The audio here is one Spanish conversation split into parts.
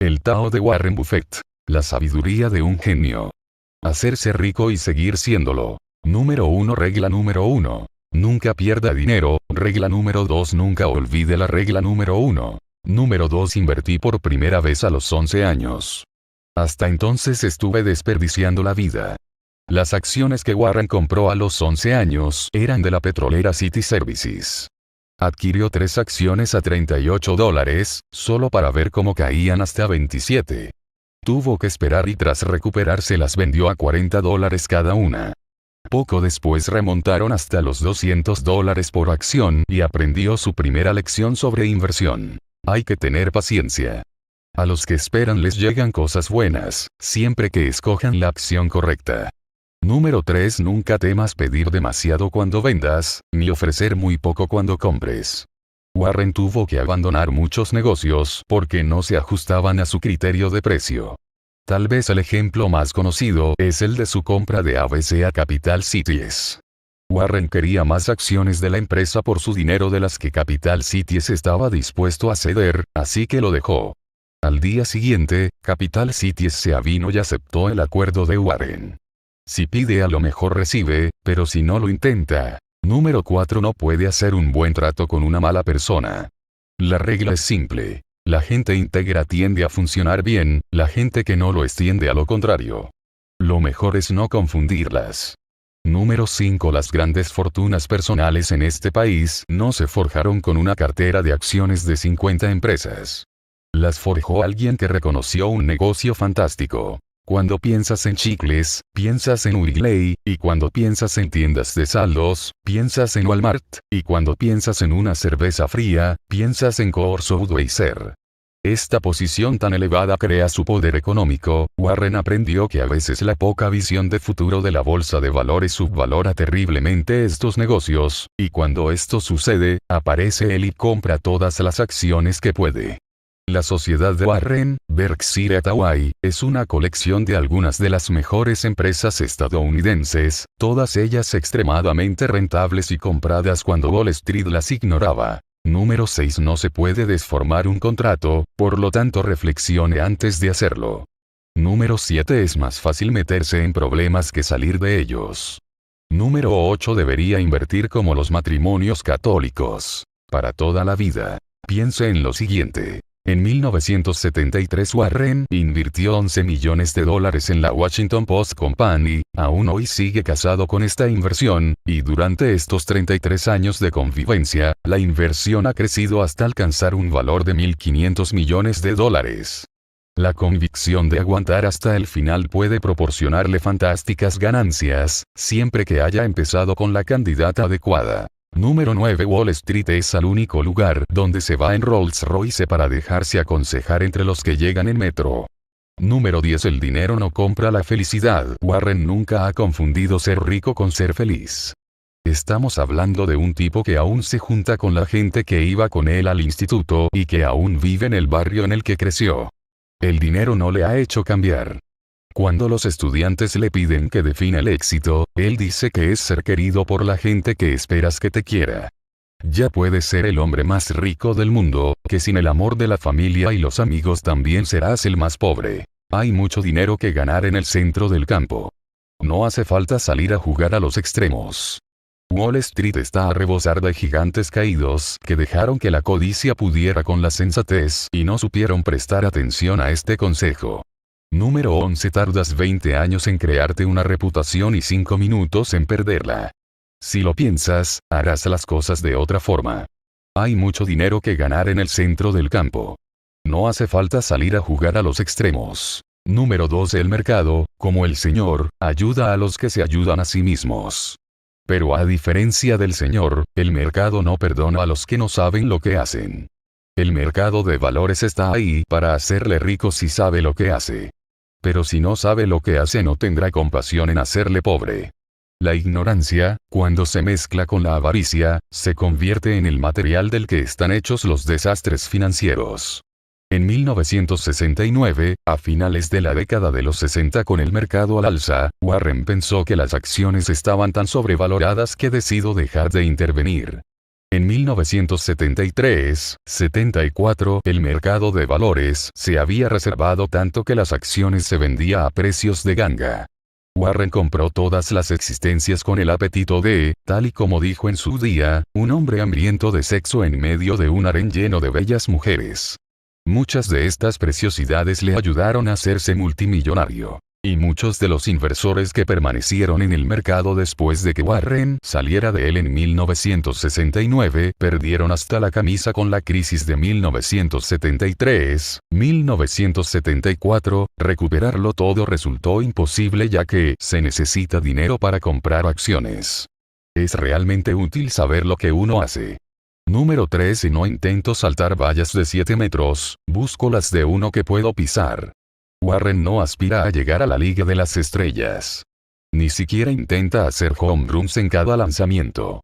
El Tao de Warren Buffett. La sabiduría de un genio. Hacerse rico y seguir siéndolo. Número 1. Regla número 1. Nunca pierda dinero. Regla número 2. Nunca olvide la regla número 1. Número 2. Invertí por primera vez a los 11 años. Hasta entonces estuve desperdiciando la vida. Las acciones que Warren compró a los 11 años eran de la petrolera City Services. Adquirió 3 acciones a $38, solo para ver cómo caían hasta 27. Tuvo que esperar y tras recuperarse las vendió a $40 cada una. Poco después remontaron hasta los $200 por acción y aprendió su primera lección sobre inversión. Hay que tener paciencia. A los que esperan les llegan cosas buenas, siempre que escojan la acción correcta. Número 3. Nunca temas pedir demasiado cuando vendas, ni ofrecer muy poco cuando compres. Warren tuvo que abandonar muchos negocios porque no se ajustaban a su criterio de precio. Tal vez el ejemplo más conocido es el de su compra de ABC a Capital Cities. Warren quería más acciones de la empresa por su dinero de las que Capital Cities estaba dispuesto a ceder, así que lo dejó. Al día siguiente, Capital Cities se avino y aceptó el acuerdo de Warren. Si pide a lo mejor recibe, pero si no lo intenta. Número 4. No puede hacer un buen trato con una mala persona. La regla es simple. La gente íntegra tiende a funcionar bien, la gente que no lo es tiende a lo contrario. Lo mejor es no confundirlas. Número 5. Las grandes fortunas personales en este país no se forjaron con una cartera de acciones de 50 empresas. Las forjó alguien que reconoció un negocio fantástico. Cuando piensas en chicles, piensas en Wrigley, y cuando piensas en tiendas de saldos, piensas en Walmart, y cuando piensas en una cerveza fría, piensas en Coors o Budweiser. Esta posición tan elevada crea su poder económico. Warren aprendió que a veces la poca visión de futuro de la bolsa de valores subvalora terriblemente estos negocios, y cuando esto sucede, aparece él y compra todas las acciones que puede. La sociedad de Warren, Berkshire Hathaway, es una colección de algunas de las mejores empresas estadounidenses, todas ellas extremadamente rentables y compradas cuando Wall Street las ignoraba. Número 6. No se puede desformar un contrato, por lo tanto reflexione antes de hacerlo. Número 7. Es más fácil meterse en problemas que salir de ellos. Número 8. Debería invertir como los matrimonios católicos. Para toda la vida. Piense en lo siguiente. En 1973 Warren invirtió $11 millones en la Washington Post Company, aún hoy sigue casado con esta inversión, y durante estos 33 años de convivencia, la inversión ha crecido hasta alcanzar un valor de $1.500 millones. La convicción de aguantar hasta el final puede proporcionarle fantásticas ganancias, siempre que haya empezado con la candidata adecuada. Número 9. Wall Street es el único lugar donde se va en Rolls Royce para dejarse aconsejar entre los que llegan en metro. Número 10. El dinero no compra la felicidad. Warren nunca ha confundido ser rico con ser feliz. Estamos hablando de un tipo que aún se junta con la gente que iba con él al instituto y que aún vive en el barrio en el que creció. El dinero no le ha hecho cambiar. Cuando los estudiantes le piden que defina el éxito, él dice que es ser querido por la gente que esperas que te quiera. Ya puedes ser el hombre más rico del mundo, que sin el amor de la familia y los amigos también serás el más pobre. Hay mucho dinero que ganar en el centro del campo. No hace falta salir a jugar a los extremos. Wall Street está a rebosar de gigantes caídos que dejaron que la codicia pudiera con la sensatez y no supieron prestar atención a este consejo. Número 11. Tardas 20 años en crearte una reputación y 5 minutos en perderla. Si lo piensas, harás las cosas de otra forma. Hay mucho dinero que ganar en el centro del campo. No hace falta salir a jugar a los extremos. Número 12. El mercado, como el Señor, ayuda a los que se ayudan a sí mismos. Pero a diferencia del Señor, el mercado no perdona a los que no saben lo que hacen. El mercado de valores está ahí para hacerle rico si sabe lo que hace. Pero si no sabe lo que hace no tendrá compasión en hacerle pobre. La ignorancia, cuando se mezcla con la avaricia, se convierte en el material del que están hechos los desastres financieros. En 1969, a finales de la década de los 60 con el mercado al alza, Warren pensó que las acciones estaban tan sobrevaloradas que decidió dejar de intervenir. En 1973-74, el mercado de valores se había reservado tanto que las acciones se vendía a precios de ganga. Warren compró todas las existencias con el apetito de, tal y como dijo en su día, un hombre hambriento de sexo en medio de un harén lleno de bellas mujeres. Muchas de estas preciosidades le ayudaron a hacerse multimillonario. Y muchos de los inversores que permanecieron en el mercado después de que Warren saliera de él en 1969, perdieron hasta la camisa con la crisis de 1973-1974, recuperarlo todo resultó imposible ya que se necesita dinero para comprar acciones. Es realmente útil saber lo que uno hace. Número 13. No intento saltar vallas de 7 metros, busco las de uno que puedo pisar. Warren no aspira a llegar a la Liga de las Estrellas. Ni siquiera intenta hacer home runs en cada lanzamiento.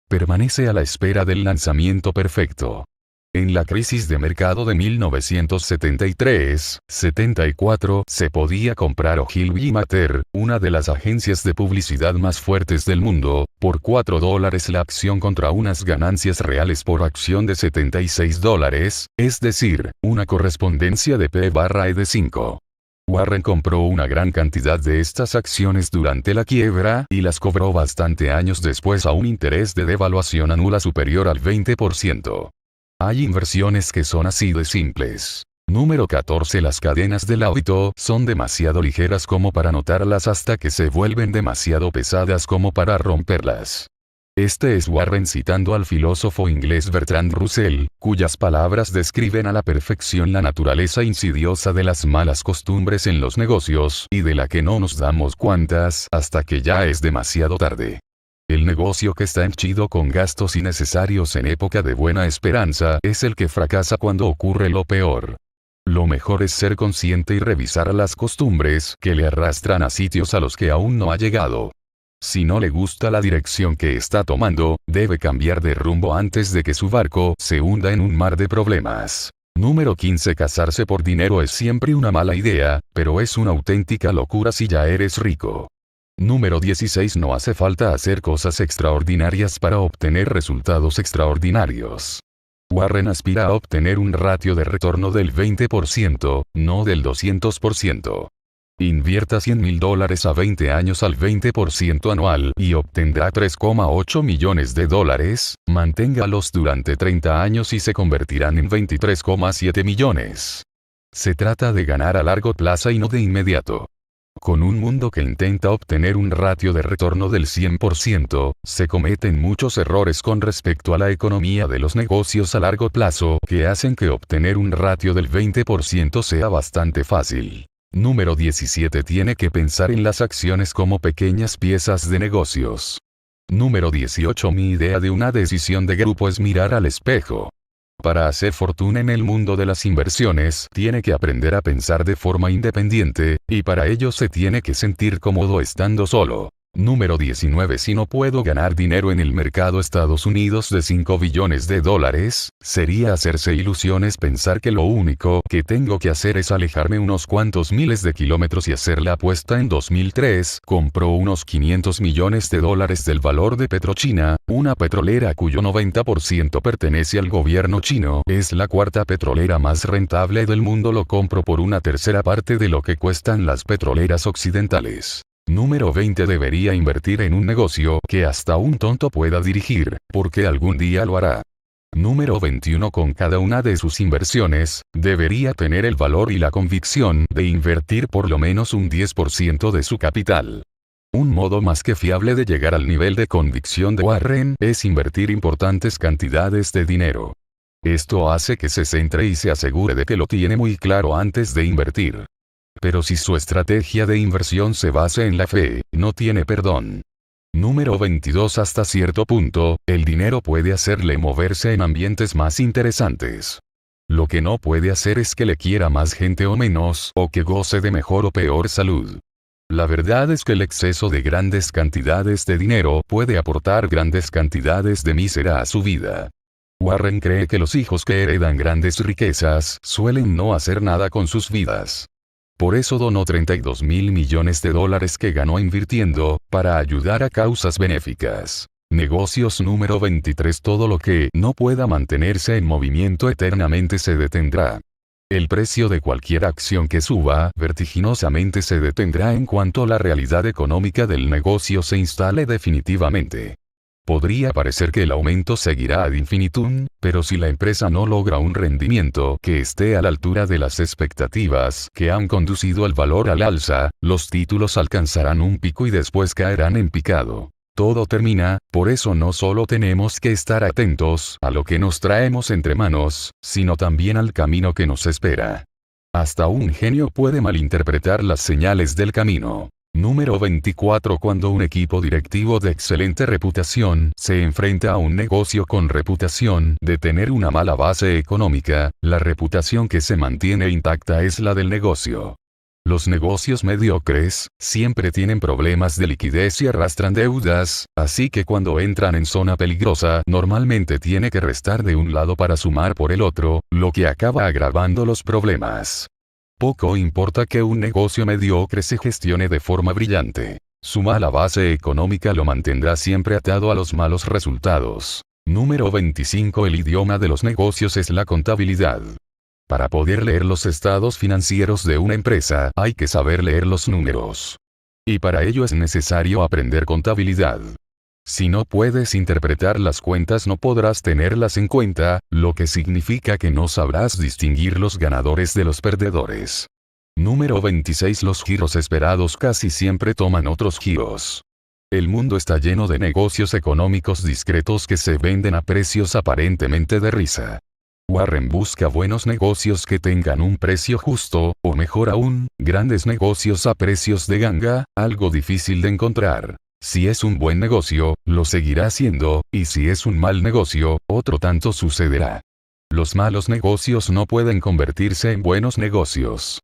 Permanece a la espera del lanzamiento perfecto. En la crisis de mercado de 1973-74 se podía comprar Ogilvy Mather, una de las agencias de publicidad más fuertes del mundo, por $4 la acción contra unas ganancias reales por acción de $76, es decir, una correspondencia de P/E de 5. Warren compró una gran cantidad de estas acciones durante la quiebra y las cobró bastante años después a un interés de devaluación anual superior al 20%. Hay inversiones que son así de simples. Número 14. Las cadenas del auto son demasiado ligeras como para notarlas hasta que se vuelven demasiado pesadas como para romperlas. Este es Warren citando al filósofo inglés Bertrand Russell, cuyas palabras describen a la perfección la naturaleza insidiosa de las malas costumbres en los negocios y de la que no nos damos cuentas hasta que ya es demasiado tarde. El negocio que está henchido con gastos innecesarios en época de buena esperanza es el que fracasa cuando ocurre lo peor. Lo mejor es ser consciente y revisar las costumbres que le arrastran a sitios a los que aún no ha llegado. Si no le gusta la dirección que está tomando, debe cambiar de rumbo antes de que su barco se hunda en un mar de problemas. Número 15. Casarse por dinero es siempre una mala idea, pero es una auténtica locura si ya eres rico. Número 16. No hace falta hacer cosas extraordinarias para obtener resultados extraordinarios. Warren aspira a obtener un ratio de retorno del 20%, no del 200%. Invierta $100,000 a 20 años al 20% anual y obtendrá $3,8 millones. Manténgalos durante 30 años y se convertirán en $23,7 millones. Se trata de ganar a largo plazo y no de inmediato. Con un mundo que intenta obtener un ratio de retorno del 100%, se cometen muchos errores con respecto a la economía de los negocios a largo plazo que hacen que obtener un ratio del 20% sea bastante fácil. Número 17. Tiene que pensar en las acciones como pequeñas piezas de negocios. Número 18. Mi idea de una decisión de grupo es mirar al espejo. Para hacer fortuna en el mundo de las inversiones, tiene que aprender a pensar de forma independiente, y para ello se tiene que sentir cómodo estando solo. Número 19. Si no puedo ganar dinero en el mercado Estados Unidos de $5 billones, sería hacerse ilusiones pensar que lo único que tengo que hacer es alejarme unos cuantos miles de kilómetros y hacer la apuesta. En 2003, compró unos $500 millones del valor de PetroChina, una petrolera cuyo 90% pertenece al gobierno chino. Es la cuarta petrolera más rentable del mundo. Lo compro por una tercera parte de lo que cuestan las petroleras occidentales. Número 20. Debería invertir en un negocio que hasta un tonto pueda dirigir, porque algún día lo hará. Número 21. Con cada una de sus inversiones, debería tener el valor y la convicción de invertir por lo menos un 10% de su capital. Un modo más que fiable de llegar al nivel de convicción de Warren es invertir importantes cantidades de dinero. Esto hace que se centre y se asegure de que lo tiene muy claro antes de invertir. Pero si su estrategia de inversión se basa en la fe, no tiene perdón. Número 22. Hasta cierto punto, el dinero puede hacerle moverse en ambientes más interesantes. Lo que no puede hacer es que le quiera más gente o menos, o que goce de mejor o peor salud. La verdad es que el exceso de grandes cantidades de dinero puede aportar grandes cantidades de miseria a su vida. Warren cree que los hijos que heredan grandes riquezas suelen no hacer nada con sus vidas. Por eso donó $32,000 millones que ganó invirtiendo, para ayudar a causas benéficas. Negocios número 23. Todo lo que no pueda mantenerse en movimiento eternamente se detendrá. El precio de cualquier acción que suba vertiginosamente se detendrá en cuanto la realidad económica del negocio se instale definitivamente. Podría parecer que el aumento seguirá ad infinitum, pero si la empresa no logra un rendimiento que esté a la altura de las expectativas que han conducido el valor al alza, los títulos alcanzarán un pico y después caerán en picado. Todo termina, por eso no solo tenemos que estar atentos a lo que nos traemos entre manos, sino también al camino que nos espera. Hasta un genio puede malinterpretar las señales del camino. Número 24. Cuando un equipo directivo de excelente reputación se enfrenta a un negocio con reputación de tener una mala base económica, la reputación que se mantiene intacta es la del negocio. Los negocios mediocres siempre tienen problemas de liquidez y arrastran deudas, así que cuando entran en zona peligrosa normalmente tiene que restar de un lado para sumar por el otro, lo que acaba agravando los problemas. Poco importa que un negocio mediocre se gestione de forma brillante. Su mala base económica lo mantendrá siempre atado a los malos resultados. Número 25. El idioma de los negocios es la contabilidad. Para poder leer los estados financieros de una empresa, hay que saber leer los números. Y para ello es necesario aprender contabilidad. Si no puedes interpretar las cuentas no podrás tenerlas en cuenta, lo que significa que no sabrás distinguir los ganadores de los perdedores. Número 26. Los giros esperados casi siempre toman otros giros. El mundo está lleno de negocios económicos discretos que se venden a precios aparentemente de risa. Warren busca buenos negocios que tengan un precio justo, o mejor aún, grandes negocios a precios de ganga, algo difícil de encontrar. Si es un buen negocio, lo seguirá siendo, y si es un mal negocio, otro tanto sucederá. Los malos negocios no pueden convertirse en buenos negocios.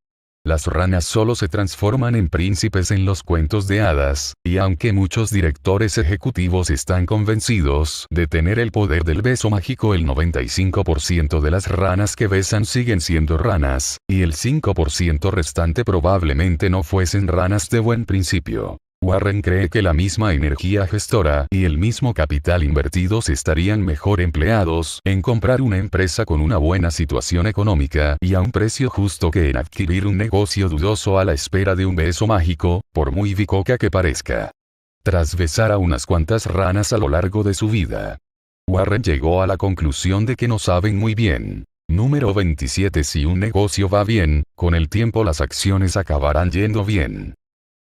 Las ranas solo se transforman en príncipes en los cuentos de hadas, y aunque muchos directores ejecutivos están convencidos de tener el poder del beso mágico, el 95% de las ranas que besan siguen siendo ranas, y el 5% restante probablemente no fuesen ranas de buen principio. Warren cree que la misma energía gestora y el mismo capital invertidos estarían mejor empleados en comprar una empresa con una buena situación económica y a un precio justo que en adquirir un negocio dudoso a la espera de un beso mágico, por muy bicoca que parezca. Tras besar a unas cuantas ranas a lo largo de su vida, Warren llegó a la conclusión de que no saben muy bien. Número 27. Si un negocio va bien, con el tiempo las acciones acabarán yendo bien.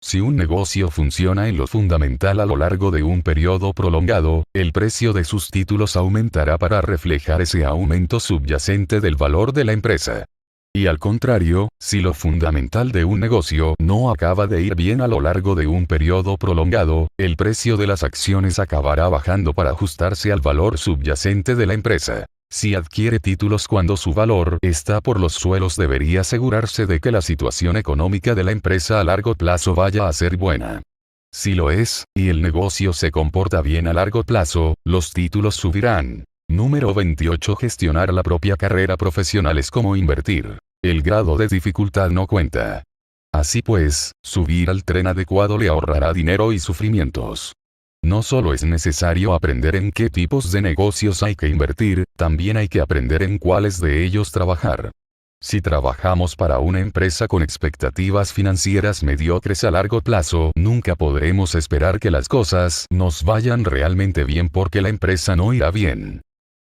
Si un negocio funciona en lo fundamental a lo largo de un periodo prolongado, el precio de sus títulos aumentará para reflejar ese aumento subyacente del valor de la empresa. Y al contrario, si lo fundamental de un negocio no acaba de ir bien a lo largo de un periodo prolongado, el precio de las acciones acabará bajando para ajustarse al valor subyacente de la empresa. Si adquiere títulos cuando su valor está por los suelos, debería asegurarse de que la situación económica de la empresa a largo plazo vaya a ser buena. Si lo es, y el negocio se comporta bien a largo plazo, los títulos subirán. Número 28. Gestionar la propia carrera profesional es como invertir. El grado de dificultad no cuenta. Así pues, subir al tren adecuado le ahorrará dinero y sufrimientos. No solo es necesario aprender en qué tipos de negocios hay que invertir, también hay que aprender en cuáles de ellos trabajar. Si trabajamos para una empresa con expectativas financieras mediocres a largo plazo, nunca podremos esperar que las cosas nos vayan realmente bien porque la empresa no irá bien.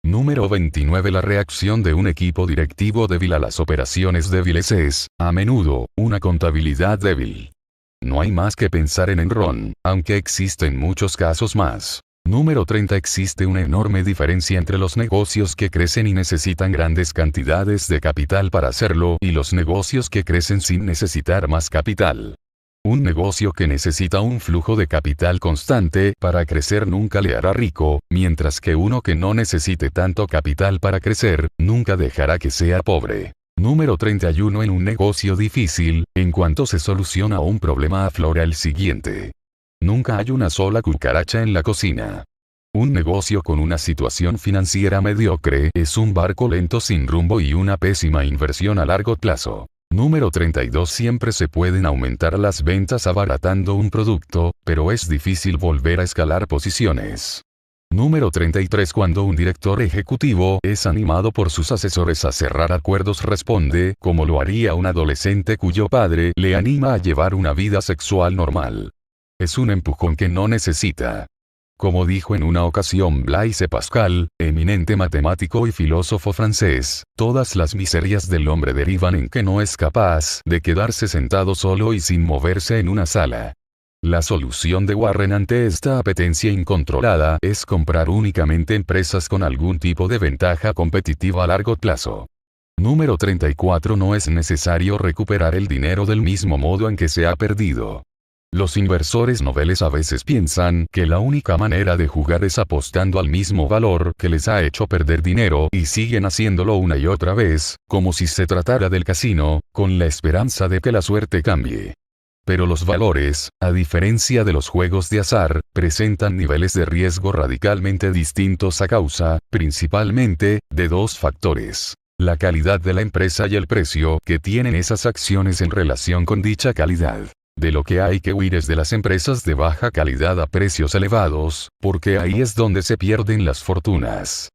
Número 29. La reacción de un equipo directivo débil a las operaciones débiles es, a menudo, una contabilidad débil. No hay más que pensar en Enron, aunque existen muchos casos más. Número 30. Existe una enorme diferencia entre los negocios que crecen y necesitan grandes cantidades de capital para hacerlo y los negocios que crecen sin necesitar más capital. Un negocio que necesita un flujo de capital constante para crecer nunca le hará rico, mientras que uno que no necesite tanto capital para crecer, nunca dejará que sea pobre. Número 31. En un negocio difícil, en cuanto se soluciona un problema aflora el siguiente. Nunca hay una sola cucaracha en la cocina. Un negocio con una situación financiera mediocre es un barco lento sin rumbo y una pésima inversión a largo plazo. Número 32. Siempre se pueden aumentar las ventas abaratando un producto, pero es difícil volver a escalar posiciones. Número 33. Cuando un director ejecutivo es animado por sus asesores a cerrar acuerdos, responde, como lo haría un adolescente cuyo padre le anima a llevar una vida sexual normal. Es un empujón que no necesita. Como dijo en una ocasión Blaise Pascal, eminente matemático y filósofo francés, todas las miserias del hombre derivan en que no es capaz de quedarse sentado solo y sin moverse en una sala. La solución de Warren ante esta apetencia incontrolada es comprar únicamente empresas con algún tipo de ventaja competitiva a largo plazo. Número 34. No es necesario recuperar el dinero del mismo modo en que se ha perdido. Los inversores noveles a veces piensan que la única manera de jugar es apostando al mismo valor que les ha hecho perder dinero y siguen haciéndolo una y otra vez, como si se tratara del casino, con la esperanza de que la suerte cambie. Pero los valores, a diferencia de los juegos de azar, presentan niveles de riesgo radicalmente distintos a causa, principalmente, de dos factores: la calidad de la empresa y el precio que tienen esas acciones en relación con dicha calidad. De lo que hay que huir es de las empresas de baja calidad a precios elevados, porque ahí es donde se pierden las fortunas.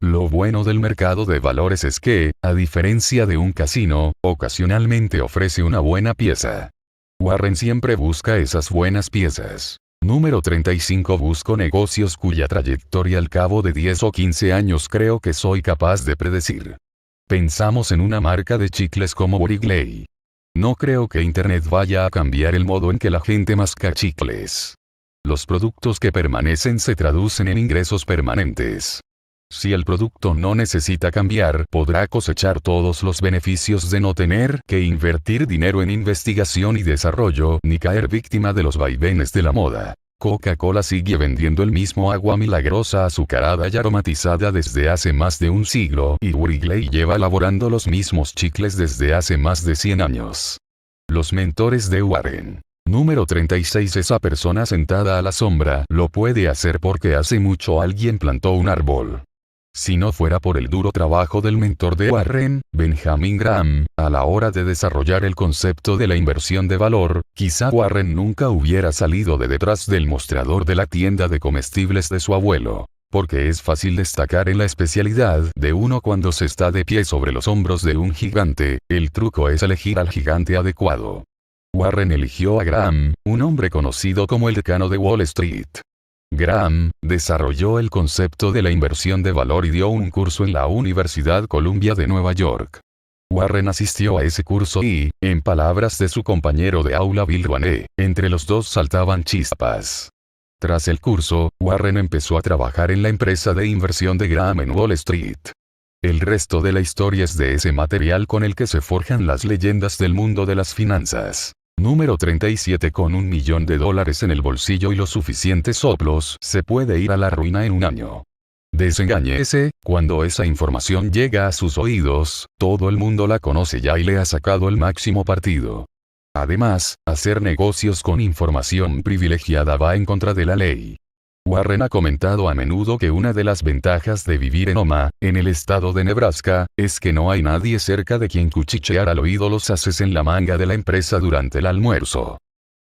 Lo bueno del mercado de valores es que, a diferencia de un casino, ocasionalmente ofrece una buena pieza. Warren siempre busca esas buenas piezas. Número 35. Busco negocios cuya trayectoria al cabo de 10 o 15 años creo que soy capaz de predecir. Pensamos en una marca de chicles como Wrigley. No creo que Internet vaya a cambiar el modo en que la gente masca chicles. Los productos que permanecen se traducen en ingresos permanentes. Si el producto no necesita cambiar, podrá cosechar todos los beneficios de no tener que invertir dinero en investigación y desarrollo, ni caer víctima de los vaivenes de la moda. Coca-Cola sigue vendiendo el mismo agua milagrosa azucarada y aromatizada desde hace más de un siglo, y Wrigley lleva elaborando los mismos chicles desde hace más de 100 años. Los mentores de Warren. Número 36. Esa persona sentada a la sombra lo puede hacer porque hace mucho alguien plantó un árbol. Si no fuera por el duro trabajo del mentor de Warren, Benjamin Graham, a la hora de desarrollar el concepto de la inversión de valor, quizá Warren nunca hubiera salido de detrás del mostrador de la tienda de comestibles de su abuelo. Porque es fácil destacar en la especialidad de uno cuando se está de pie sobre los hombros de un gigante, el truco es elegir al gigante adecuado. Warren eligió a Graham, un hombre conocido como el decano de Wall Street. Graham desarrolló el concepto de la inversión de valor y dio un curso en la Universidad Columbia de Nueva York. Warren asistió a ese curso y, en palabras de su compañero de aula Bill Rouhane, entre los dos saltaban chispas. Tras el curso, Warren empezó a trabajar en la empresa de inversión de Graham en Wall Street. El resto de la historia es de ese material con el que se forjan las leyendas del mundo de las finanzas. Número 37. Con $1 millón en el bolsillo y los suficientes soplos, se puede ir a la ruina en un año. Desengáñese, cuando esa información llega a sus oídos, todo el mundo la conoce ya y le ha sacado el máximo partido. Además, hacer negocios con información privilegiada va en contra de la ley. Warren ha comentado a menudo que una de las ventajas de vivir en Omaha, en el estado de Nebraska, es que no hay nadie cerca de quien cuchichear al oído los ases en la manga de la empresa durante el almuerzo.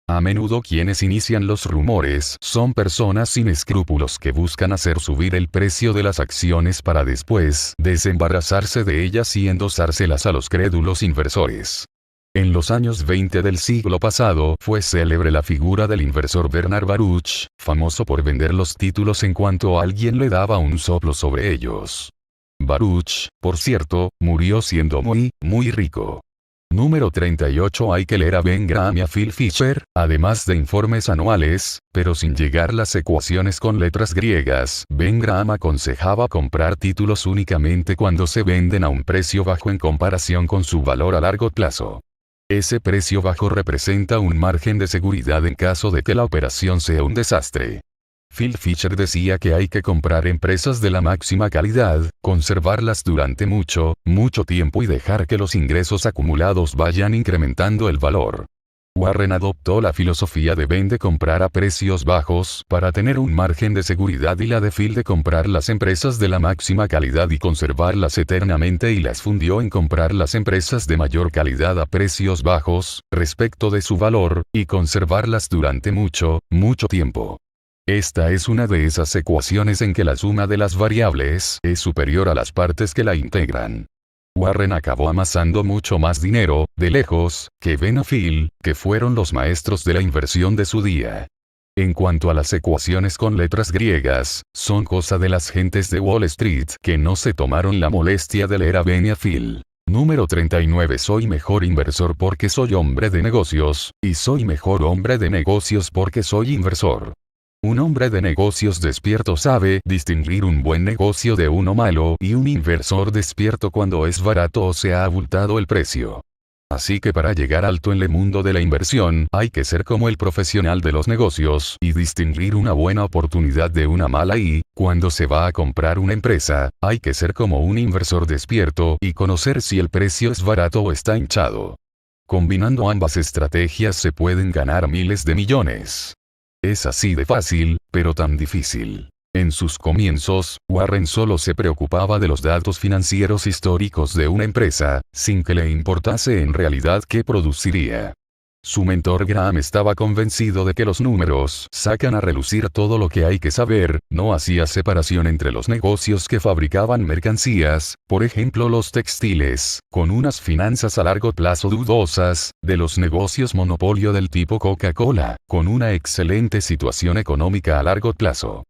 A menudo quienes inician los rumores son personas sin escrúpulos que buscan hacer subir el precio de las acciones para después desembarazarse de ellas y endosárselas a los crédulos inversores. En los años 20 del siglo pasado fue célebre la figura del inversor Bernard Baruch, famoso por vender los títulos en cuanto alguien le daba un soplo sobre ellos. Baruch, por cierto, murió siendo muy rico. Número 38. Hay que leer a Ben Graham y a Phil Fisher, además de informes anuales, pero sin llegar las ecuaciones con letras griegas. Ben Graham aconsejaba comprar títulos únicamente cuando se venden a un precio bajo en comparación con su valor a largo plazo. Ese precio bajo representa un margen de seguridad en caso de que la operación sea un desastre. Phil Fisher decía que hay que comprar empresas de la máxima calidad, conservarlas durante mucho tiempo y dejar que los ingresos acumulados vayan incrementando el valor. Warren adoptó la filosofía de Ben de comprar a precios bajos para tener un margen de seguridad y la de Phil de comprar las empresas de la máxima calidad y conservarlas eternamente, y las fundió en comprar las empresas de mayor calidad a precios bajos, respecto de su valor, y conservarlas durante mucho tiempo. Esta es una de esas ecuaciones en que la suma de las variables es superior a las partes que la integran. Warren acabó amasando mucho más dinero, de lejos, que Ben o Phil, que fueron los maestros de la inversión de su día. En cuanto a las ecuaciones con letras griegas, son cosa de las gentes de Wall Street que no se tomaron la molestia de leer a Ben y a Phil. Número 39. Soy mejor inversor porque soy hombre de negocios, y soy mejor hombre de negocios porque soy inversor. Un hombre de negocios despierto sabe distinguir un buen negocio de uno malo y un inversor despierto cuando es barato o se ha abultado el precio. Así que para llegar alto en el mundo de la inversión hay que ser como el profesional de los negocios y distinguir una buena oportunidad de una mala y, cuando se va a comprar una empresa, hay que ser como un inversor despierto y conocer si el precio es barato o está hinchado. Combinando ambas estrategias se pueden ganar miles de millones. Es así de fácil, pero tan difícil. En sus comienzos, Warren solo se preocupaba de los datos financieros históricos de una empresa, sin que le importase en realidad qué produciría. Su mentor Graham estaba convencido de que los números sacan a relucir todo lo que hay que saber, no hacía separación entre los negocios que fabricaban mercancías, por ejemplo los textiles, con unas finanzas a largo plazo dudosas, de los negocios monopolio del tipo Coca-Cola, con una excelente situación económica a largo plazo.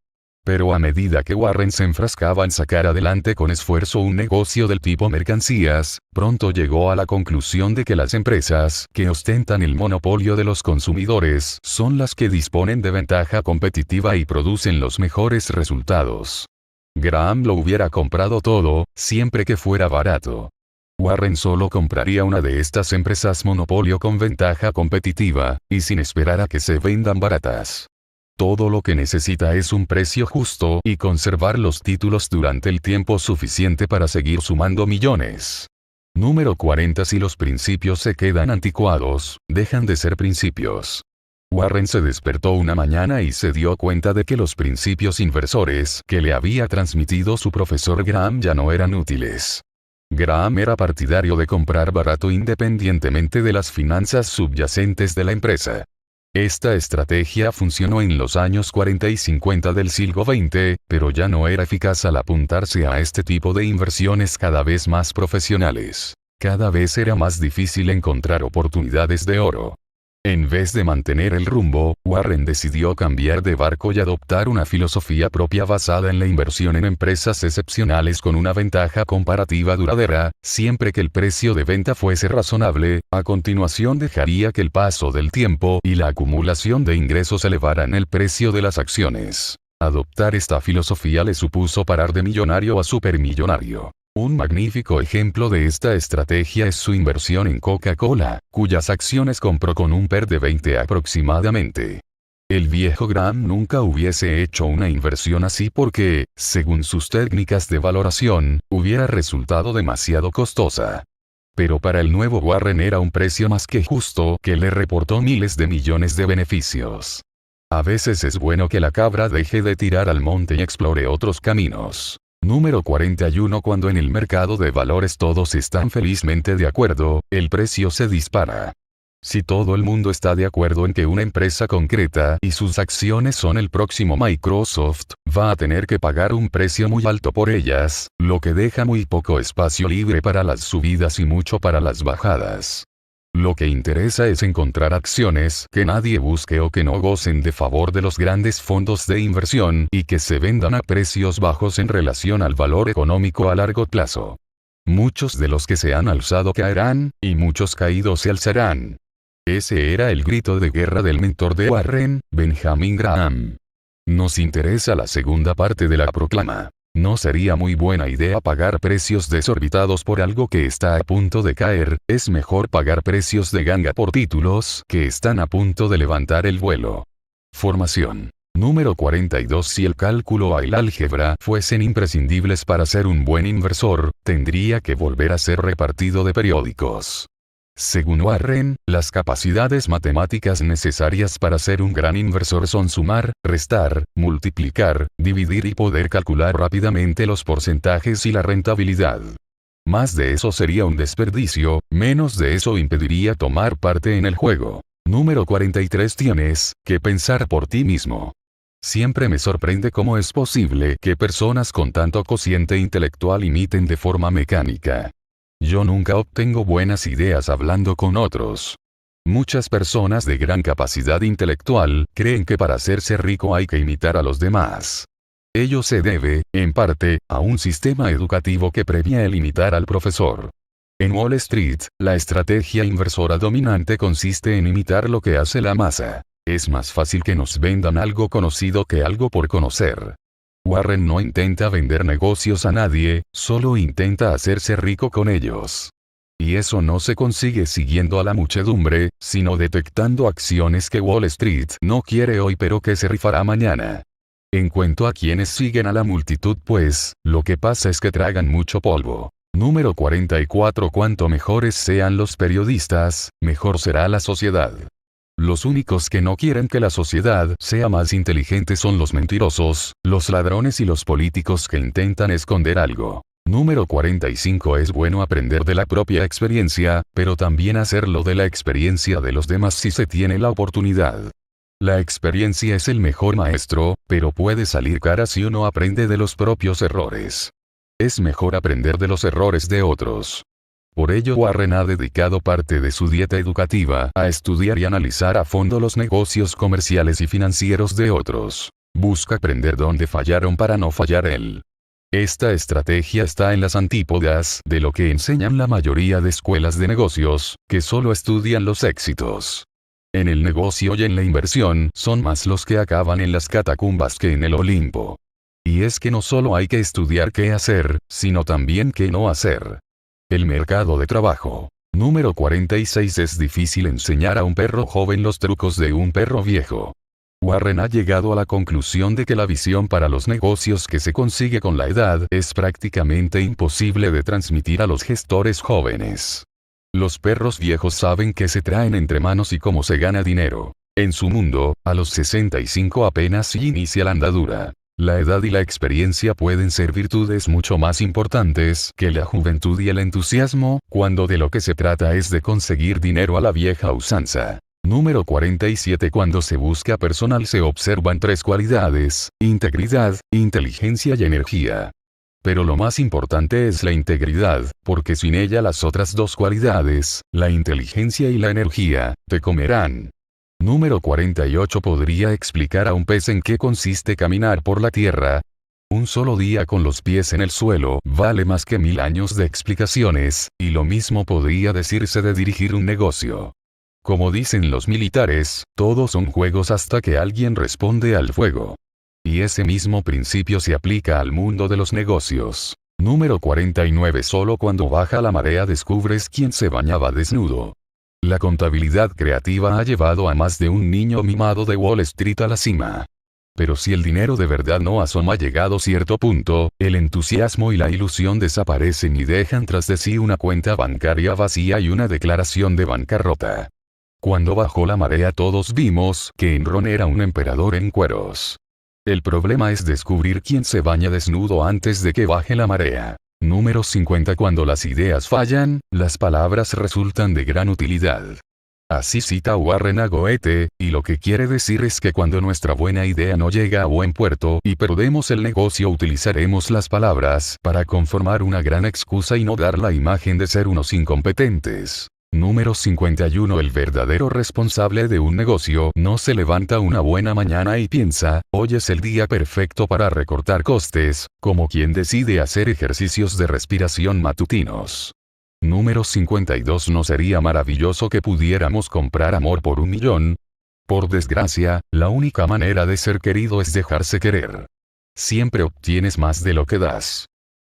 Pero a medida que Warren se enfrascaba en sacar adelante con esfuerzo un negocio del tipo mercancías, pronto llegó a la conclusión de que las empresas que ostentan el monopolio de los consumidores son las que disponen de ventaja competitiva y producen los mejores resultados. Graham lo hubiera comprado todo, siempre que fuera barato. Warren solo compraría una de estas empresas monopolio con ventaja competitiva, y sin esperar a que se vendan baratas. Todo lo que necesita es un precio justo y conservar los títulos durante el tiempo suficiente para seguir sumando millones. Número 40. Si los principios se quedan anticuados, dejan de ser principios. Warren se despertó una mañana y se dio cuenta de que los principios inversores que le había transmitido su profesor Graham ya no eran útiles. Graham era partidario de comprar barato independientemente de las finanzas subyacentes de la empresa. Esta estrategia funcionó en los años 40 y 50 del siglo XX, pero ya no era eficaz al apuntarse a este tipo de inversiones cada vez más profesionales. Cada vez era más difícil encontrar oportunidades de oro. En vez de mantener el rumbo, Warren decidió cambiar de barco y adoptar una filosofía propia basada en la inversión en empresas excepcionales con una ventaja comparativa duradera, siempre que el precio de venta fuese razonable. A continuación dejaría que el paso del tiempo y la acumulación de ingresos elevaran el precio de las acciones. Adoptar esta filosofía le supuso parar de millonario a supermillonario. Un magnífico ejemplo de esta estrategia es su inversión en Coca-Cola, cuyas acciones compró con un PER de 20 aproximadamente. El viejo Graham nunca hubiese hecho una inversión así porque, según sus técnicas de valoración, hubiera resultado demasiado costosa. Pero para el nuevo Warren era un precio más que justo que le reportó miles de millones de beneficios. A veces es bueno que la cabra deje de tirar al monte y explore otros caminos. Número 41. Cuando en el mercado de valores todos están felizmente de acuerdo, el precio se dispara. Si todo el mundo está de acuerdo en que una empresa concreta y sus acciones son el próximo Microsoft, va a tener que pagar un precio muy alto por ellas, lo que deja muy poco espacio libre para las subidas y mucho para las bajadas. Lo que interesa es encontrar acciones que nadie busque o que no gocen de favor de los grandes fondos de inversión y que se vendan a precios bajos en relación al valor económico a largo plazo. Muchos de los que se han alzado caerán, y muchos caídos se alzarán. Ese era el grito de guerra del mentor de Warren, Benjamin Graham. Nos interesa la segunda parte de la proclama. No sería muy buena idea pagar precios desorbitados por algo que está a punto de caer, es mejor pagar precios de ganga por títulos que están a punto de levantar el vuelo. Formación. Número 42. Si el cálculo o el álgebra fuesen imprescindibles para ser un buen inversor, tendría que volver a ser repartido de periódicos. Según Warren, las capacidades matemáticas necesarias para ser un gran inversor son sumar, restar, multiplicar, dividir y poder calcular rápidamente los porcentajes y la rentabilidad. Más de eso sería un desperdicio, menos de eso impediría tomar parte en el juego. Número 43. Tienes que pensar por ti mismo. Siempre me sorprende cómo es posible que personas con tanto cociente intelectual imiten de forma mecánica. Yo nunca obtengo buenas ideas hablando con otros. Muchas personas de gran capacidad intelectual creen que para hacerse rico hay que imitar a los demás. Ello se debe, en parte, a un sistema educativo que premia el imitar al profesor. En Wall Street, la estrategia inversora dominante consiste en imitar lo que hace la masa. Es más fácil que nos vendan algo conocido que algo por conocer. Warren no intenta vender negocios a nadie, solo intenta hacerse rico con ellos. Y eso no se consigue siguiendo a la muchedumbre, sino detectando acciones que Wall Street no quiere hoy pero que se rifará mañana. En cuanto a quienes siguen a la multitud, pues, lo que pasa es que tragan mucho polvo. Número 44. Cuanto mejores sean los periodistas, mejor será la sociedad. Los únicos que no quieren que la sociedad sea más inteligente son los mentirosos, los ladrones y los políticos que intentan esconder algo. Número 45. Es bueno aprender de la propia experiencia, pero también hacerlo de la experiencia de los demás si se tiene la oportunidad. La experiencia es el mejor maestro, pero puede salir cara si uno aprende de los propios errores. Es mejor aprender de los errores de otros. Por ello Warren ha dedicado parte de su dieta educativa a estudiar y analizar a fondo los negocios comerciales y financieros de otros. Busca aprender dónde fallaron para no fallar él. Esta estrategia está en las antípodas de lo que enseñan la mayoría de escuelas de negocios, que solo estudian los éxitos. En el negocio y en la inversión son más los que acaban en las catacumbas que en el Olimpo. Y es que no solo hay que estudiar qué hacer, sino también qué no hacer. El mercado de trabajo. Número 46. Es difícil enseñar a un perro joven los trucos de un perro viejo. Warren ha llegado a la conclusión de que la visión para los negocios que se consigue con la edad es prácticamente imposible de transmitir a los gestores jóvenes. Los perros viejos saben qué se traen entre manos y cómo se gana dinero. En su mundo, a los 65 apenas se inicia la andadura. La edad y la experiencia pueden ser virtudes mucho más importantes que la juventud y el entusiasmo, cuando de lo que se trata es de conseguir dinero a la vieja usanza. Número 47. Cuando se busca personal se observan tres cualidades: integridad, inteligencia y energía. Pero lo más importante es la integridad, porque sin ella las otras dos cualidades, la inteligencia y la energía, te comerán. Número 48. ¿Podría explicar a un pez en qué consiste caminar por la tierra? Un solo día con los pies en el suelo vale más que 1000 años de explicaciones, y lo mismo podría decirse de dirigir un negocio. Como dicen los militares, todos son juegos hasta que alguien responde al fuego. Y ese mismo principio se aplica al mundo de los negocios. Número 49. Solo cuando baja la marea descubres quién se bañaba desnudo. La contabilidad creativa ha llevado a más de un niño mimado de Wall Street a la cima. Pero si el dinero de verdad no asoma llegado cierto punto, el entusiasmo y la ilusión desaparecen y dejan tras de sí una cuenta bancaria vacía y una declaración de bancarrota. Cuando bajó la marea todos vimos que Enron era un emperador en cueros. El problema es descubrir quién se baña desnudo antes de que baje la marea. Número 50. Cuando las ideas fallan, las palabras resultan de gran utilidad. Así cita Warren a Goethe, y lo que quiere decir es que cuando nuestra buena idea no llega a buen puerto y perdemos el negocio, utilizaremos las palabras para conformar una gran excusa y no dar la imagen de ser unos incompetentes. Número 51. El verdadero responsable de un negocio no se levanta una buena mañana y piensa, hoy es el día perfecto para recortar costes, como quien decide hacer ejercicios de respiración matutinos. Número 52. ¿No sería maravilloso que pudiéramos comprar amor por 1 millón? Por desgracia, la única manera de ser querido es dejarse querer. Siempre obtienes más de lo que das.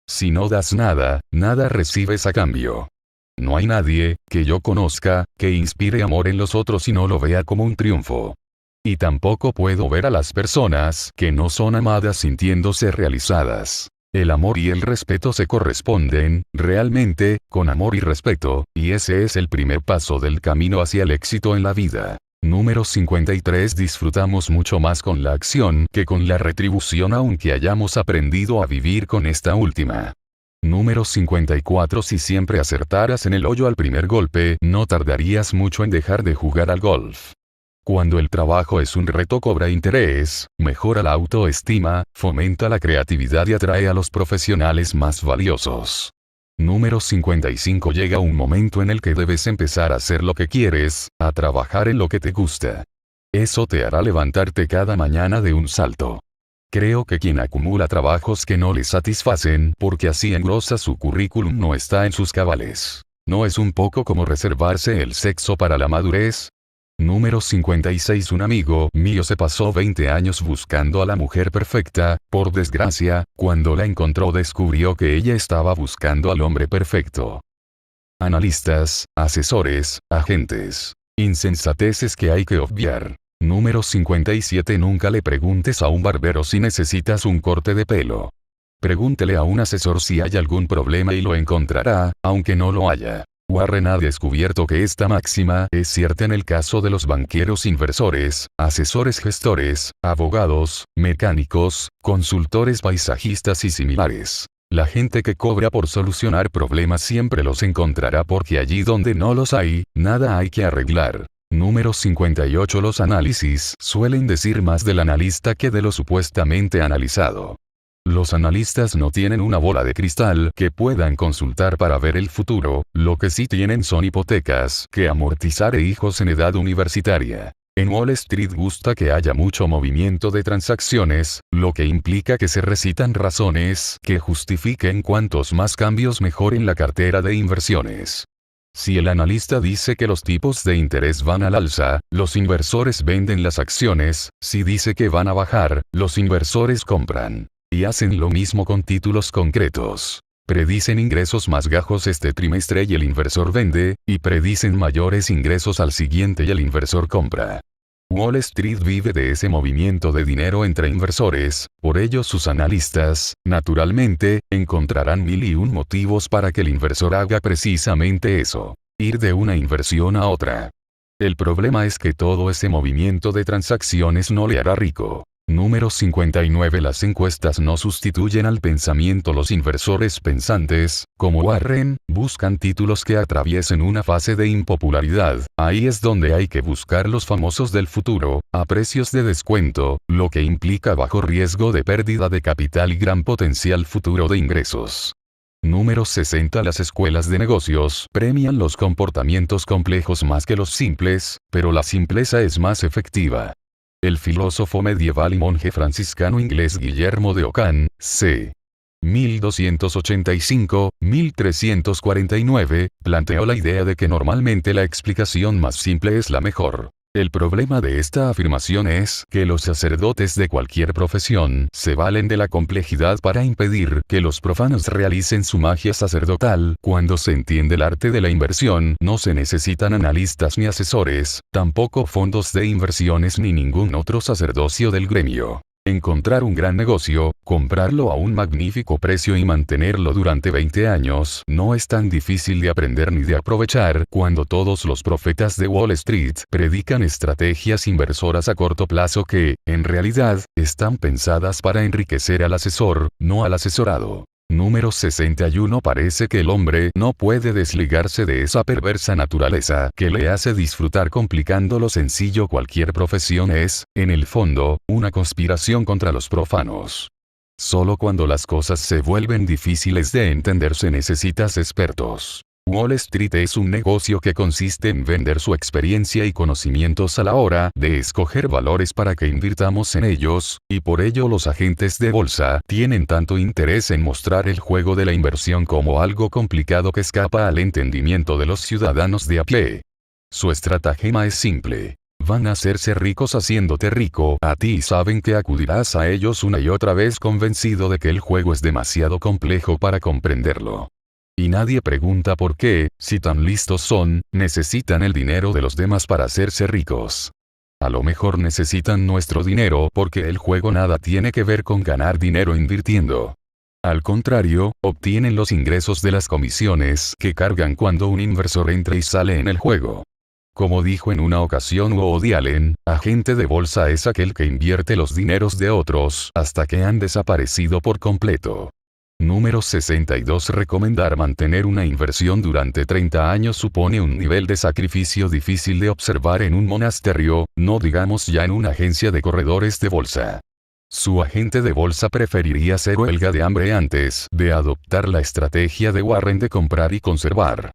Si no das nada, nada recibes a cambio. No hay nadie, que yo conozca, que inspire amor en los otros y no lo vea como un triunfo. Y tampoco puedo ver a las personas que no son amadas sintiéndose realizadas. El amor y el respeto se corresponden, realmente, con amor y respeto, y ese es el primer paso del camino hacia el éxito en la vida. Número 53. Disfrutamos mucho más con la acción que con la retribución, aunque hayamos aprendido a vivir con esta última. Número 54. Si siempre acertaras en el hoyo al primer golpe, no tardarías mucho en dejar de jugar al golf. Cuando el trabajo es un reto cobra interés, mejora la autoestima, fomenta la creatividad y atrae a los profesionales más valiosos. Número 55. Llega un momento en el que debes empezar a hacer lo que quieres, a trabajar en lo que te gusta. Eso te hará levantarte cada mañana de un salto. Creo que quien acumula trabajos que no le satisfacen porque así engrosa su currículum no está en sus cabales. ¿No es un poco como reservarse el sexo para la madurez? Número 56. Un amigo mío se pasó 20 años buscando a la mujer perfecta. Por desgracia, cuando la encontró descubrió que ella estaba buscando al hombre perfecto. Analistas, asesores, agentes. Insensateces que hay que obviar. Número 57. Nunca le preguntes a un barbero si necesitas un corte de pelo. Pregúntele a un asesor si hay algún problema y lo encontrará, aunque no lo haya. Warren ha descubierto que esta máxima es cierta en el caso de los banqueros inversores, asesores gestores, abogados, mecánicos, consultores paisajistas y similares. La gente que cobra por solucionar problemas siempre los encontrará porque allí donde no los hay, nada hay que arreglar. Número 58. Los análisis suelen decir más del analista que de lo supuestamente analizado. Los analistas no tienen una bola de cristal que puedan consultar para ver el futuro, lo que sí tienen son hipotecas que amortizar e hijos en edad universitaria. En Wall Street gusta que haya mucho movimiento de transacciones, lo que implica que se recitan razones que justifiquen cuantos más cambios mejor en la cartera de inversiones. Si el analista dice que los tipos de interés van al alza, los inversores venden las acciones, si dice que van a bajar, los inversores compran. Y hacen lo mismo con títulos concretos. Predicen ingresos más bajos este trimestre y el inversor vende, y predicen mayores ingresos al siguiente y el inversor compra. Wall Street vive de ese movimiento de dinero entre inversores, por ello sus analistas, naturalmente, encontrarán 1001 motivos para que el inversor haga precisamente eso. Ir de una inversión a otra. El problema es que todo ese movimiento de transacciones no le hará rico. Número 59. Las encuestas no sustituyen al pensamiento. Los inversores pensantes, como Warren, buscan títulos que atraviesen una fase de impopularidad. Ahí es donde hay que buscar los famosos del futuro, a precios de descuento, lo que implica bajo riesgo de pérdida de capital y gran potencial futuro de ingresos. Número 60. Las escuelas de negocios premian los comportamientos complejos más que los simples, pero la simpleza es más efectiva. El filósofo medieval y monje franciscano inglés Guillermo de Ockham, c. 1285-1349, planteó la idea de que normalmente la explicación más simple es la mejor. El problema de esta afirmación es que los sacerdotes de cualquier profesión se valen de la complejidad para impedir que los profanos realicen su magia sacerdotal. Cuando se entiende el arte de la inversión, no se necesitan analistas ni asesores, tampoco fondos de inversiones ni ningún otro sacerdocio del gremio. Encontrar un gran negocio, comprarlo a un magnífico precio y mantenerlo durante 20 años no es tan difícil de aprender ni de aprovechar cuando todos los profetas de Wall Street predican estrategias inversoras a corto plazo que, en realidad, están pensadas para enriquecer al asesor, no al asesorado. Número 61. Parece que el hombre no puede desligarse de esa perversa naturaleza que le hace disfrutar complicando lo sencillo. Cualquier profesión es, en el fondo, una conspiración contra los profanos. Solo cuando las cosas se vuelven difíciles de entender se necesitan expertos. Wall Street es un negocio que consiste en vender su experiencia y conocimientos a la hora de escoger valores para que invirtamos en ellos, y por ello los agentes de bolsa tienen tanto interés en mostrar el juego de la inversión como algo complicado que escapa al entendimiento de los ciudadanos de a pie. Su estratagema es simple. Van a hacerse ricos haciéndote rico a ti y saben que acudirás a ellos una y otra vez convencido de que el juego es demasiado complejo para comprenderlo. Y nadie pregunta por qué, si tan listos son, necesitan el dinero de los demás para hacerse ricos. A lo mejor necesitan nuestro dinero porque el juego nada tiene que ver con ganar dinero invirtiendo. Al contrario, obtienen los ingresos de las comisiones que cargan cuando un inversor entra y sale en el juego. Como dijo en una ocasión Woody Allen, agente de bolsa es aquel que invierte los dineros de otros hasta que han desaparecido por completo. Número 62. Recomendar mantener una inversión durante 30 años supone un nivel de sacrificio difícil de observar en un monasterio, no digamos ya en una agencia de corredores de bolsa. Su agente de bolsa preferiría hacer huelga de hambre antes de adoptar la estrategia de Warren de comprar y conservar.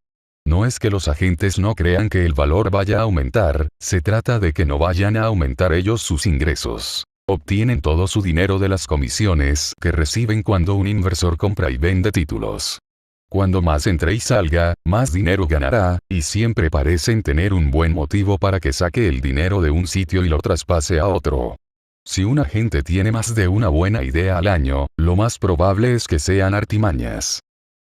No es que los agentes no crean que el valor vaya a aumentar, se trata de que no vayan a aumentar ellos sus ingresos. Obtienen todo su dinero de las comisiones que reciben cuando un inversor compra y vende títulos. Cuando más entre y salga, más dinero ganará, y siempre parecen tener un buen motivo para que saque el dinero de un sitio y lo traspase a otro. Si un agente tiene más de una buena idea al año, lo más probable es que sean artimañas.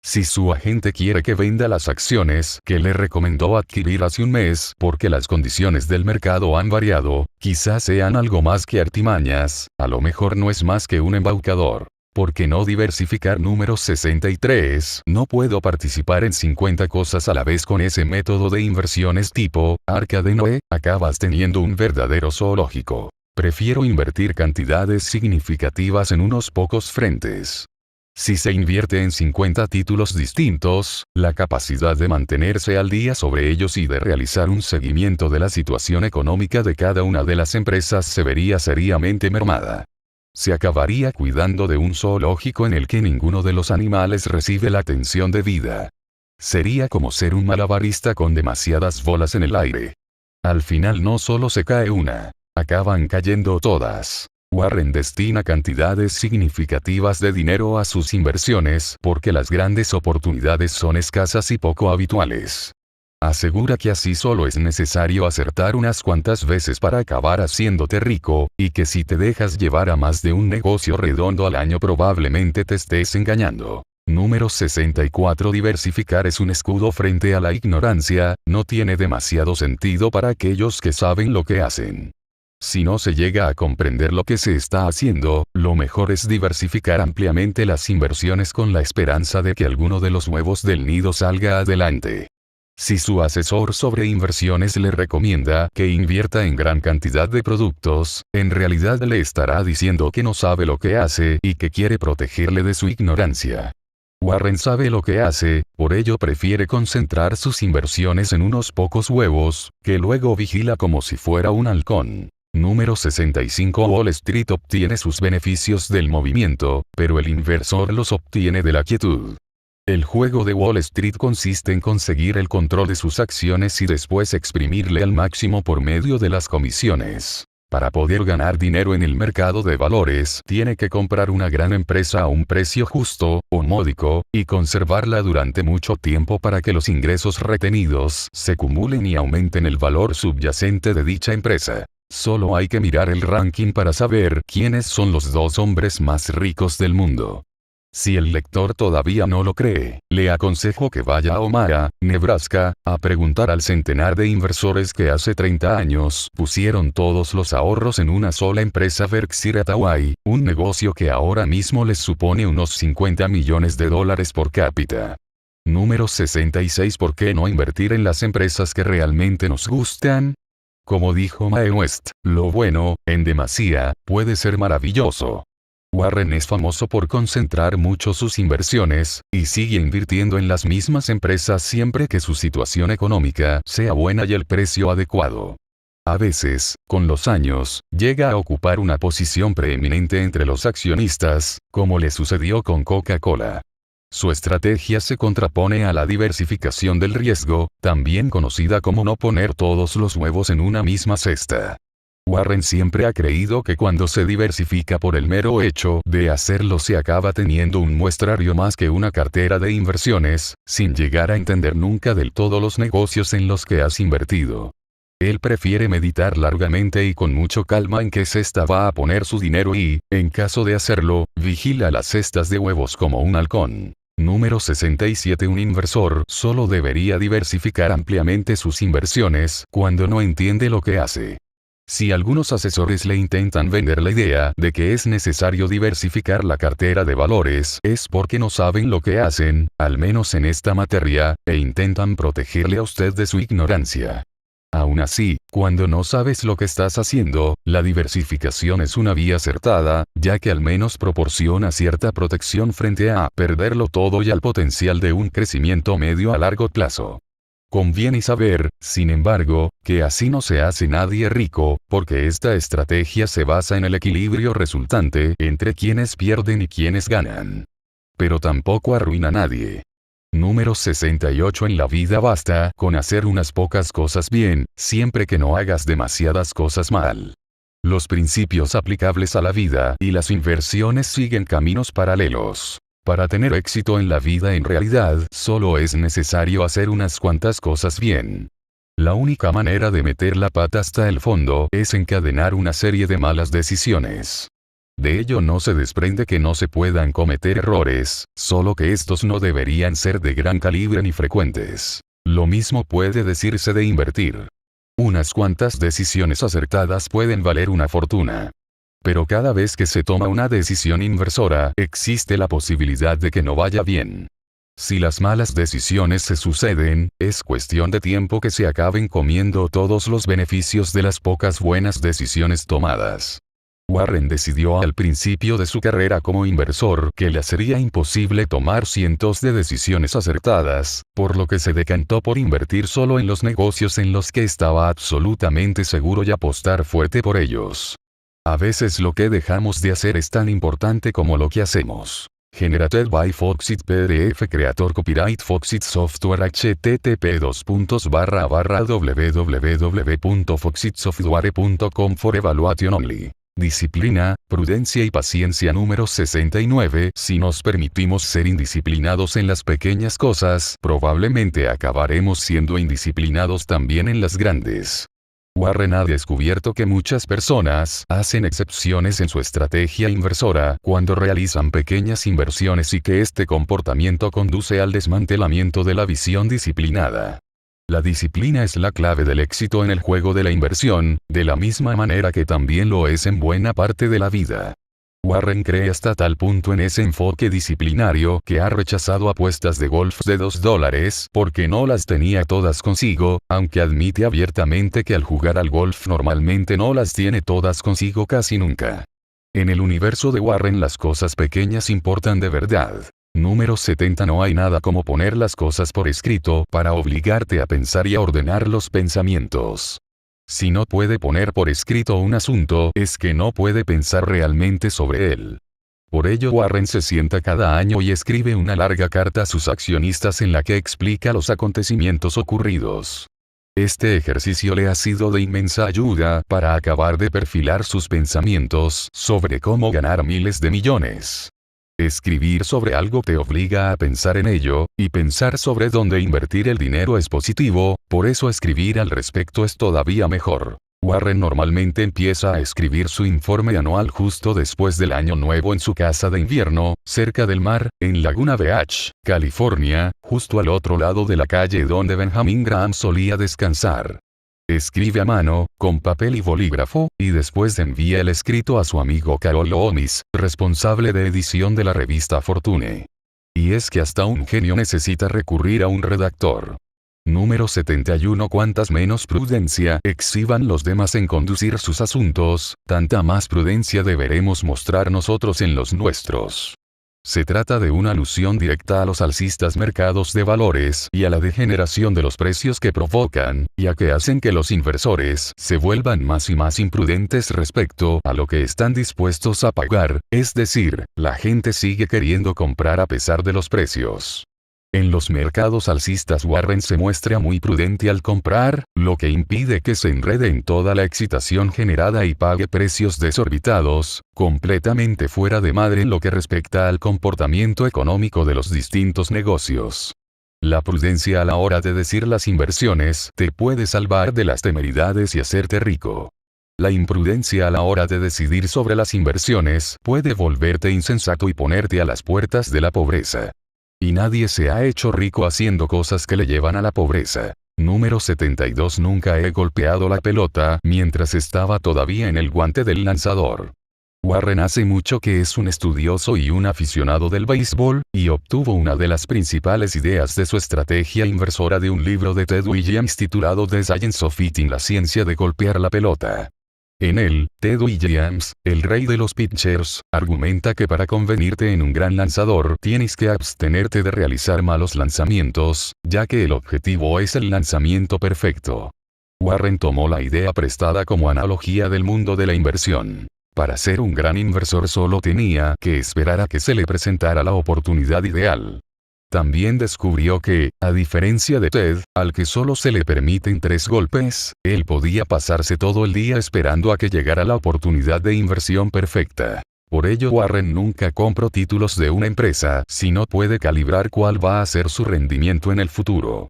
Si su agente quiere que venda las acciones que le recomendó adquirir hace un mes porque las condiciones del mercado han variado, quizás sean algo más que artimañas, a lo mejor no es más que un embaucador. ¿Por qué no diversificar? Número 63. No puedo participar en 50 cosas a la vez con ese método de inversiones tipo Arca de Noé, acabas teniendo un verdadero zoológico. Prefiero invertir cantidades significativas en unos pocos frentes. Si se invierte en 50 títulos distintos, la capacidad de mantenerse al día sobre ellos y de realizar un seguimiento de la situación económica de cada una de las empresas se vería seriamente mermada. Se acabaría cuidando de un zoológico en el que ninguno de los animales recibe la atención debida. Sería como ser un malabarista con demasiadas bolas en el aire. Al final no solo se cae una, acaban cayendo todas. Warren destina cantidades significativas de dinero a sus inversiones porque las grandes oportunidades son escasas y poco habituales. Asegura que así solo es necesario acertar unas cuantas veces para acabar haciéndote rico, y que si te dejas llevar a más de un negocio redondo al año probablemente te estés engañando. Número 64. Diversificar es un escudo frente a la ignorancia, no tiene demasiado sentido para aquellos que saben lo que hacen. Si no se llega a comprender lo que se está haciendo, lo mejor es diversificar ampliamente las inversiones con la esperanza de que alguno de los huevos del nido salga adelante. Si su asesor sobre inversiones le recomienda que invierta en gran cantidad de productos, en realidad le estará diciendo que no sabe lo que hace y que quiere protegerle de su ignorancia. Warren sabe lo que hace, por ello prefiere concentrar sus inversiones en unos pocos huevos, que luego vigila como si fuera un halcón. Número 65. Wall Street obtiene sus beneficios del movimiento, pero el inversor los obtiene de la quietud. El juego de Wall Street consiste en conseguir el control de sus acciones y después exprimirle al máximo por medio de las comisiones. Para poder ganar dinero en el mercado de valores, tiene que comprar una gran empresa a un precio justo, o módico, y conservarla durante mucho tiempo para que los ingresos retenidos se acumulen y aumenten el valor subyacente de dicha empresa. Solo hay que mirar el ranking para saber quiénes son los 2 hombres más ricos del mundo. Si el lector todavía no lo cree, le aconsejo que vaya a Omaha, Nebraska, a preguntar al centenar de inversores que hace 30 años pusieron todos los ahorros en una sola empresa Berkshire Hathaway, un negocio que ahora mismo les supone unos 50 millones de dólares por cápita. Número 66. ¿Por qué no invertir en las empresas que realmente nos gustan? Como dijo Mae West, lo bueno, en demasía, puede ser maravilloso. Warren es famoso por concentrar mucho sus inversiones, y sigue invirtiendo en las mismas empresas siempre que su situación económica sea buena y el precio adecuado. A veces, con los años, llega a ocupar una posición preeminente entre los accionistas, como le sucedió con Coca-Cola. Su estrategia se contrapone a la diversificación del riesgo, también conocida como no poner todos los huevos en una misma cesta. Warren siempre ha creído que cuando se diversifica por el mero hecho de hacerlo se acaba teniendo un muestrario más que una cartera de inversiones, sin llegar a entender nunca del todo los negocios en los que has invertido. Él prefiere meditar largamente y con mucho calma en qué cesta va a poner su dinero y, en caso de hacerlo, vigila las cestas de huevos como un halcón. Número 67. Un inversor solo debería diversificar ampliamente sus inversiones cuando no entiende lo que hace. Si algunos asesores le intentan vender la idea de que es necesario diversificar la cartera de valores, es porque no saben lo que hacen, al menos en esta materia, e intentan protegerle a usted de su ignorancia. Aún así, cuando no sabes lo que estás haciendo, la diversificación es una vía acertada, ya que al menos proporciona cierta protección frente a perderlo todo y al potencial de un crecimiento medio a largo plazo. Conviene saber, sin embargo, que así no se hace nadie rico, porque esta estrategia se basa en el equilibrio resultante entre quienes pierden y quienes ganan. Pero tampoco arruina a nadie. Número 68. En la vida basta con hacer unas pocas cosas bien, siempre que no hagas demasiadas cosas mal. Los principios aplicables a la vida y las inversiones siguen caminos paralelos. Para tener éxito en la vida en realidad solo es necesario hacer unas cuantas cosas bien. La única manera de meter la pata hasta el fondo es encadenar una serie de malas decisiones. De ello no se desprende que no se puedan cometer errores, solo que estos no deberían ser de gran calibre ni frecuentes. Lo mismo puede decirse de invertir. Unas cuantas decisiones acertadas pueden valer una fortuna. Pero cada vez que se toma una decisión inversora, existe la posibilidad de que no vaya bien. Si las malas decisiones se suceden, es cuestión de tiempo que se acaben comiendo todos los beneficios de las pocas buenas decisiones tomadas. Warren decidió al principio de su carrera como inversor que le sería imposible tomar cientos de decisiones acertadas, por lo que se decantó por invertir solo en los negocios en los que estaba absolutamente seguro y apostar fuerte por ellos. A veces lo que dejamos de hacer es tan importante como lo que hacemos. Generated by Foxit PDF Creator Copyright Foxit Software http://www.foxitsoftware.com for evaluation only. Disciplina, prudencia y paciencia. Número 69. Si nos permitimos ser indisciplinados en las pequeñas cosas, probablemente acabaremos siendo indisciplinados también en las grandes. Warren ha descubierto que muchas personas hacen excepciones en su estrategia inversora cuando realizan pequeñas inversiones y que este comportamiento conduce al desmantelamiento de la visión disciplinada. La disciplina es la clave del éxito en el juego de la inversión, de la misma manera que también lo es en buena parte de la vida. Warren cree hasta tal punto en ese enfoque disciplinario que ha rechazado apuestas de golf de $2 porque no las tenía todas consigo, aunque admite abiertamente que al jugar al golf normalmente no las tiene todas consigo casi nunca. En el universo de Warren las cosas pequeñas importan de verdad. Número 70. No hay nada como poner las cosas por escrito para obligarte a pensar y a ordenar los pensamientos. Si no puede poner por escrito un asunto, es que no puede pensar realmente sobre él. Por ello Warren se sienta cada año y escribe una larga carta a sus accionistas en la que explica los acontecimientos ocurridos. Este ejercicio le ha sido de inmensa ayuda para acabar de perfilar sus pensamientos sobre cómo ganar miles de millones. Escribir sobre algo te obliga a pensar en ello, y pensar sobre dónde invertir el dinero es positivo, por eso escribir al respecto es todavía mejor. Warren normalmente empieza a escribir su informe anual justo después del año nuevo en su casa de invierno, cerca del mar, en Laguna Beach, California, justo al otro lado de la calle donde Benjamin Graham solía descansar. Escribe a mano, con papel y bolígrafo, y después envía el escrito a su amigo Carol Loomis, responsable de edición de la revista Fortune. Y es que hasta un genio necesita recurrir a un redactor. Número 71. Cuantas menos prudencia exhiban los demás en conducir sus asuntos, tanta más prudencia deberemos mostrar nosotros en los nuestros. Se trata de una alusión directa a los alcistas mercados de valores y a la degeneración de los precios que provocan, y a que hacen que los inversores se vuelvan más y más imprudentes respecto a lo que están dispuestos a pagar, es decir, la gente sigue queriendo comprar a pesar de los precios. En los mercados alcistas Warren se muestra muy prudente al comprar, lo que impide que se enrede en toda la excitación generada y pague precios desorbitados, completamente fuera de madre en lo que respecta al comportamiento económico de los distintos negocios. La prudencia a la hora de decir las inversiones te puede salvar de las temeridades y hacerte rico. La imprudencia a la hora de decidir sobre las inversiones puede volverte insensato y ponerte a las puertas de la pobreza. Y nadie se ha hecho rico haciendo cosas que le llevan a la pobreza. Número 72. Nunca he golpeado la pelota mientras estaba todavía en el guante del lanzador. Warren hace mucho que es un estudioso y un aficionado del béisbol, y obtuvo una de las principales ideas de su estrategia inversora de un libro de Ted Williams titulado The Science of Hitting, la ciencia de golpear la pelota. En él, Ted Williams, el rey de los pitchers, argumenta que para convertirte en un gran lanzador tienes que abstenerte de realizar malos lanzamientos, ya que el objetivo es el lanzamiento perfecto. Warren tomó la idea prestada como analogía del mundo de la inversión. Para ser un gran inversor solo tenía que esperar a que se le presentara la oportunidad ideal. También descubrió que, a diferencia de Ted, al que solo se le permiten 3 golpes, él podía pasarse todo el día esperando a que llegara la oportunidad de inversión perfecta. Por ello Warren nunca compró títulos de una empresa si no puede calibrar cuál va a ser su rendimiento en el futuro.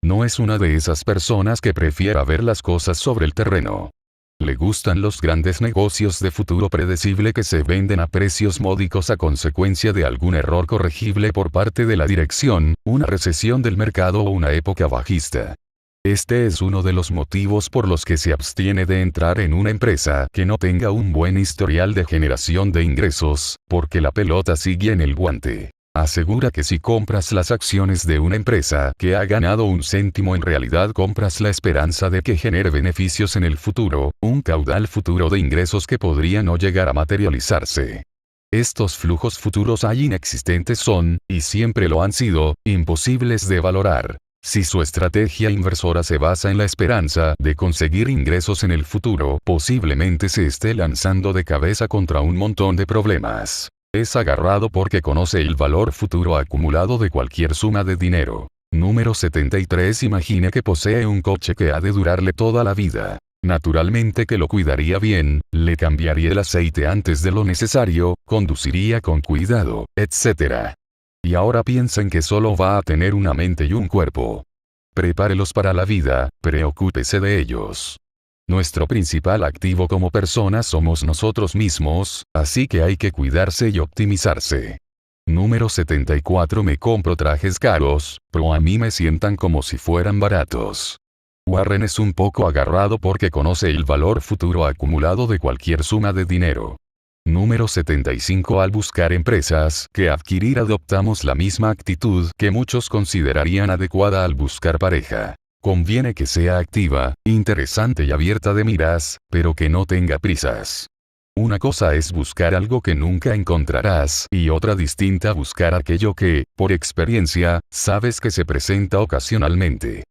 No es una de esas personas que prefiera ver las cosas sobre el terreno. Le gustan los grandes negocios de futuro predecible que se venden a precios módicos a consecuencia de algún error corregible por parte de la dirección, una recesión del mercado o una época bajista. Este es uno de los motivos por los que se abstiene de entrar en una empresa que no tenga un buen historial de generación de ingresos, porque la pelota sigue en el guante. Asegura que si compras las acciones de una empresa que ha ganado un céntimo, en realidad compras la esperanza de que genere beneficios en el futuro, un caudal futuro de ingresos que podría no llegar a materializarse. Estos flujos futuros inexistentes son, y siempre lo han sido, imposibles de valorar. Si su estrategia inversora se basa en la esperanza de conseguir ingresos en el futuro, posiblemente se esté lanzando de cabeza contra un montón de problemas. Es agarrado porque conoce el valor futuro acumulado de cualquier suma de dinero. Número 73. Imagine que posee un coche que ha de durarle toda la vida. Naturalmente que lo cuidaría bien, le cambiaría el aceite antes de lo necesario, conduciría con cuidado, etc. Y ahora piensen que solo va a tener una mente y un cuerpo. Prepárelos para la vida, preocúpese de ellos. Nuestro principal activo como personas somos nosotros mismos, así que hay que cuidarse y optimizarse. Número 74. Me compro trajes caros, pero a mí me sientan como si fueran baratos. Warren es un poco agarrado porque conoce el valor futuro acumulado de cualquier suma de dinero. Número 75. Al buscar empresas que adquirir adoptamos la misma actitud que muchos considerarían adecuada al buscar pareja. Conviene que sea activa, interesante y abierta de miras, pero que no tenga prisas. Una cosa es buscar algo que nunca encontrarás, y otra distinta buscar aquello que, por experiencia, sabes que se presenta ocasionalmente.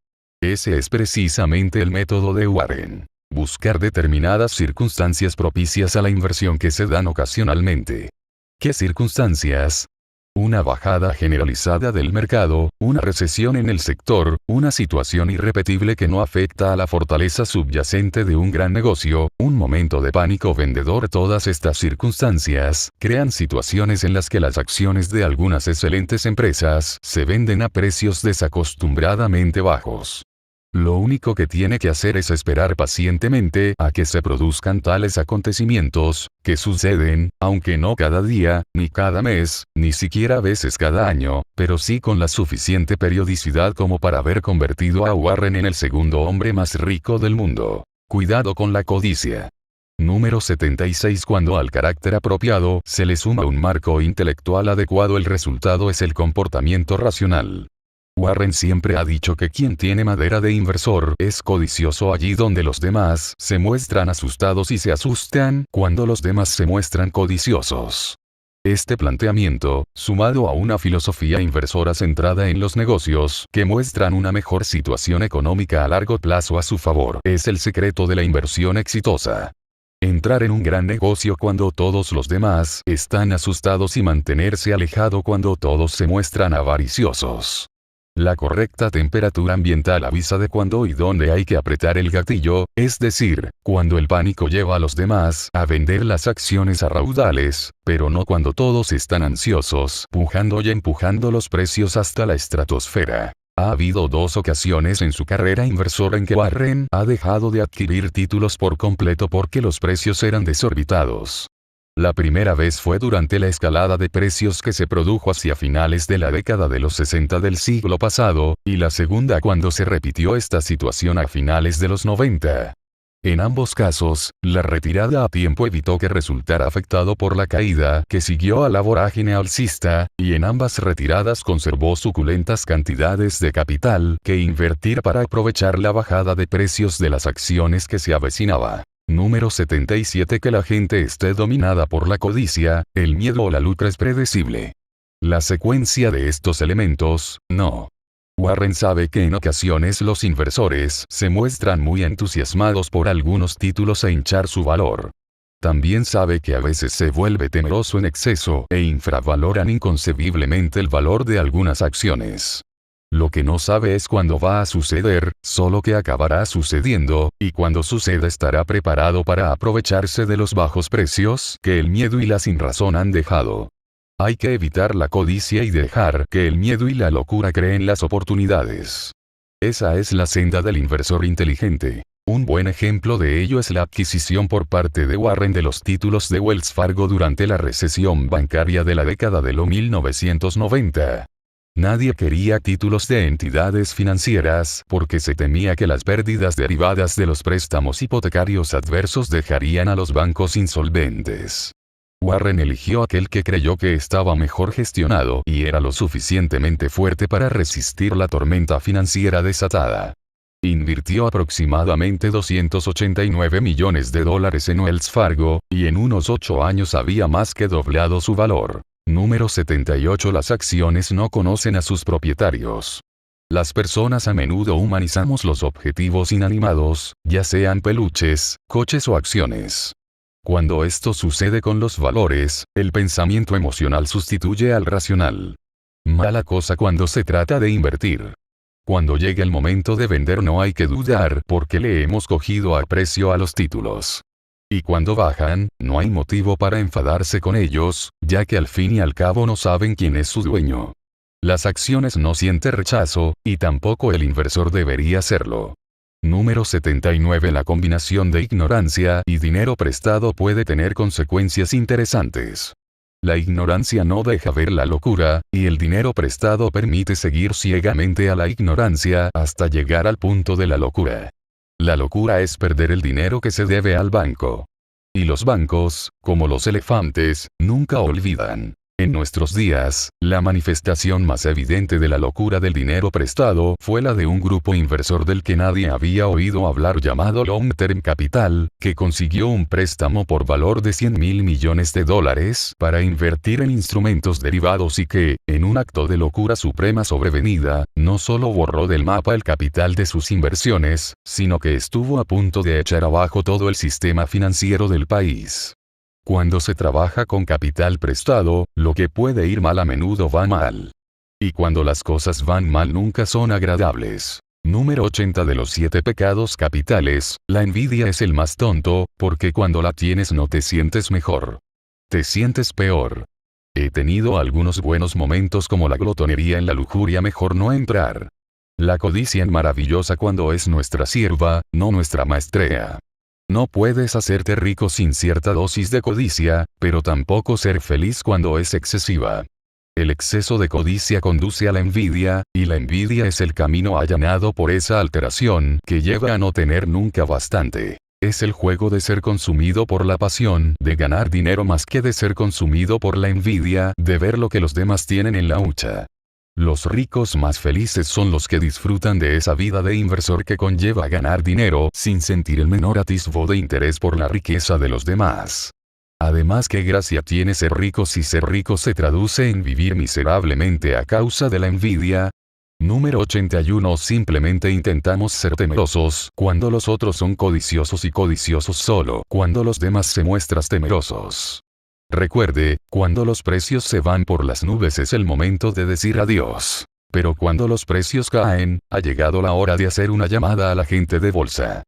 Ese es precisamente el método de Warren. Buscar determinadas circunstancias propicias a la inversión que se dan ocasionalmente. ¿Qué circunstancias? Una bajada generalizada del mercado, una recesión en el sector, una situación irrepetible que no afecta a la fortaleza subyacente de un gran negocio, un momento de pánico vendedor. Todas estas circunstancias crean situaciones en las que las acciones de algunas excelentes empresas se venden a precios desacostumbradamente bajos. Lo único que tiene que hacer es esperar pacientemente a que se produzcan tales acontecimientos, que suceden, aunque no cada día, ni cada mes, ni siquiera a veces cada año, pero sí con la suficiente periodicidad como para haber convertido a Warren en el segundo hombre más rico del mundo. Cuidado con la codicia. Número 76. Cuando al carácter apropiado se le suma un marco intelectual adecuado, el resultado es el comportamiento racional. Warren siempre ha dicho que quien tiene madera de inversor es codicioso allí donde los demás se muestran asustados y se asustan cuando los demás se muestran codiciosos. Este planteamiento, sumado a una filosofía inversora centrada en los negocios que muestran una mejor situación económica a largo plazo a su favor, es el secreto de la inversión exitosa. Entrar en un gran negocio cuando todos los demás están asustados y mantenerse alejado cuando todos se muestran avariciosos. La correcta temperatura ambiental avisa de cuándo y dónde hay que apretar el gatillo, es decir, cuando el pánico lleva a los demás a vender las acciones a raudales, pero no cuando todos están ansiosos, pujando y empujando los precios hasta la estratosfera. Ha habido 2 ocasiones en su carrera inversora en que Warren ha dejado de adquirir títulos por completo porque los precios eran desorbitados. La primera vez fue durante la escalada de precios que se produjo hacia finales de la década de los 60 del siglo pasado, y la segunda cuando se repitió esta situación a finales de los 90. En ambos casos, la retirada a tiempo evitó que resultara afectado por la caída que siguió a la vorágine alcista, y en ambas retiradas conservó suculentas cantidades de capital que invertir para aprovechar la bajada de precios de las acciones que se avecinaba. Número 77. Que la gente esté dominada por la codicia, el miedo o la lucra es predecible. La secuencia de estos elementos, no. Warren sabe que en ocasiones los inversores se muestran muy entusiasmados por algunos títulos e hinchar su valor. También sabe que a veces se vuelve temeroso en exceso e infravaloran inconcebiblemente el valor de algunas acciones. Lo que no sabe es cuándo va a suceder, solo que acabará sucediendo, y cuando suceda estará preparado para aprovecharse de los bajos precios que el miedo y la sinrazón han dejado. Hay que evitar la codicia y dejar que el miedo y la locura creen las oportunidades. Esa es la senda del inversor inteligente. Un buen ejemplo de ello es la adquisición por parte de Warren de los títulos de Wells Fargo durante la recesión bancaria de la década de los 1990. Nadie quería títulos de entidades financieras porque se temía que las pérdidas derivadas de los préstamos hipotecarios adversos dejarían a los bancos insolventes. Warren eligió aquel que creyó que estaba mejor gestionado y era lo suficientemente fuerte para resistir la tormenta financiera desatada. Invirtió aproximadamente $289 millones en Wells Fargo, y en unos 8 años había más que doblado su valor. Número 78. Las acciones no conocen a sus propietarios. Las personas a menudo humanizamos los objetivos inanimados, ya sean peluches, coches o acciones. Cuando esto sucede con los valores, el pensamiento emocional sustituye al racional. Mala cosa cuando se trata de invertir. Cuando llegue el momento de vender no hay que dudar porque le hemos cogido a precio a los títulos. Y cuando bajan, no hay motivo para enfadarse con ellos, ya que al fin y al cabo no saben quién es su dueño. Las acciones no sienten rechazo, y tampoco el inversor debería hacerlo. Número 79. La combinación de ignorancia y dinero prestado puede tener consecuencias interesantes. La ignorancia no deja ver la locura, y el dinero prestado permite seguir ciegamente a la ignorancia hasta llegar al punto de la locura. La locura es perder el dinero que se debe al banco. Y los bancos, como los elefantes, nunca olvidan. En nuestros días, la manifestación más evidente de la locura del dinero prestado fue la de un grupo inversor del que nadie había oído hablar llamado Long Term Capital, que consiguió un préstamo por valor de $100.000 millones para invertir en instrumentos derivados y que, en un acto de locura suprema sobrevenida, no solo borró del mapa el capital de sus inversiones, sino que estuvo a punto de echar abajo todo el sistema financiero del país. Cuando se trabaja con capital prestado, lo que puede ir mal a menudo va mal. Y cuando las cosas van mal nunca son agradables. Número 80. De los 7 pecados capitales, la envidia es el más tonto, porque cuando la tienes no te sientes mejor. Te sientes peor. He tenido algunos buenos momentos como la glotonería en la lujuria, mejor no entrar. La codicia es maravillosa cuando es nuestra sierva, no nuestra maestrea. No puedes hacerte rico sin cierta dosis de codicia, pero tampoco ser feliz cuando es excesiva. El exceso de codicia conduce a la envidia, y la envidia es el camino allanado por esa alteración que lleva a no tener nunca bastante. Es el juego de ser consumido por la pasión de ganar dinero más que de ser consumido por la envidia de ver lo que los demás tienen en la hucha. Los ricos más felices son los que disfrutan de esa vida de inversor que conlleva ganar dinero sin sentir el menor atisbo de interés por la riqueza de los demás. Además, ¿qué gracia tiene ser rico si ser rico se traduce en vivir miserablemente a causa de la envidia? Número 81. Simplemente intentamos ser temerosos cuando los otros son codiciosos y codiciosos solo cuando los demás se muestran temerosos. Recuerde, cuando los precios se van por las nubes es el momento de decir adiós. Pero cuando los precios caen, ha llegado la hora de hacer una llamada a la gente de bolsa.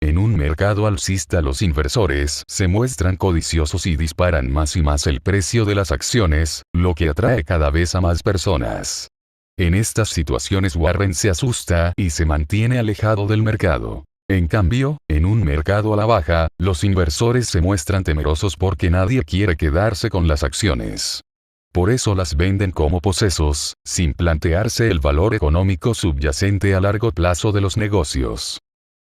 En un mercado alcista los inversores se muestran codiciosos y disparan más y más el precio de las acciones, lo que atrae cada vez a más personas. En estas situaciones Warren se asusta y se mantiene alejado del mercado. En cambio, en un mercado a la baja, los inversores se muestran temerosos porque nadie quiere quedarse con las acciones. Por eso las venden como posesos, sin plantearse el valor económico subyacente a largo plazo de los negocios.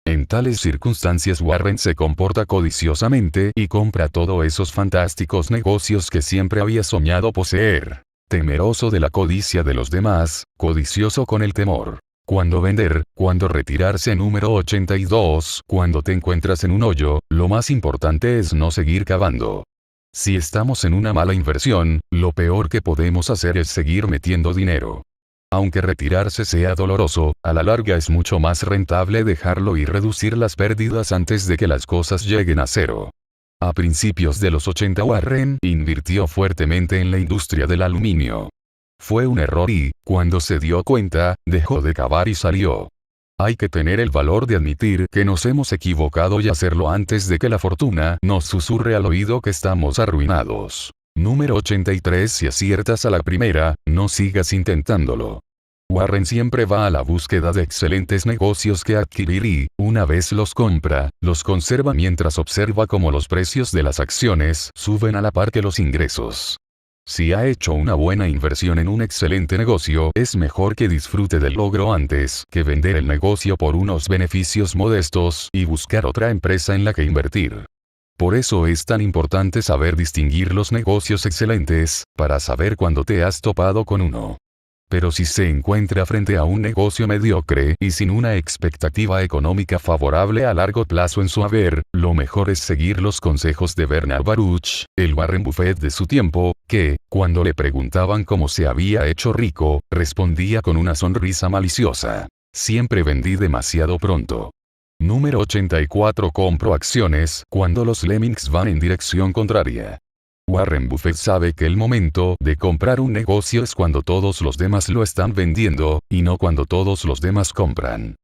En tales circunstancias Warren se comporta codiciosamente y compra todos esos fantásticos negocios que siempre había soñado poseer. Temeroso de la codicia de los demás, codicioso con el temor. Cuándo vender, cuándo retirarse. Número 82. Cuando te encuentras en un hoyo, lo más importante es no seguir cavando. Si estamos en una mala inversión, lo peor que podemos hacer es seguir metiendo dinero. Aunque retirarse sea doloroso, a la larga es mucho más rentable dejarlo y reducir las pérdidas antes de que las cosas lleguen a cero. A principios de los 80 Warren invirtió fuertemente en la industria del aluminio. Fue un error y, cuando se dio cuenta, dejó de cavar y salió. Hay que tener el valor de admitir que nos hemos equivocado y hacerlo antes de que la fortuna nos susurre al oído que estamos arruinados. Número 83. Si aciertas a la primera, no sigas intentándolo. Warren siempre va a la búsqueda de excelentes negocios que adquirir y, una vez los compra, los conserva mientras observa cómo los precios de las acciones suben a la par que los ingresos. Si ha hecho una buena inversión en un excelente negocio, es mejor que disfrute del logro antes que vender el negocio por unos beneficios modestos y buscar otra empresa en la que invertir. Por eso es tan importante saber distinguir los negocios excelentes, para saber cuándo te has topado con uno. Pero si se encuentra frente a un negocio mediocre y sin una expectativa económica favorable a largo plazo en su haber, lo mejor es seguir los consejos de Bernard Baruch, el Warren Buffett de su tiempo, que, cuando le preguntaban cómo se había hecho rico, respondía con una sonrisa maliciosa: siempre vendí demasiado pronto. Número 84. Compro acciones cuando los lemmings van en dirección contraria. Warren Buffett sabe que el momento de comprar un negocio es cuando todos los demás lo están vendiendo, y no cuando todos los demás compran.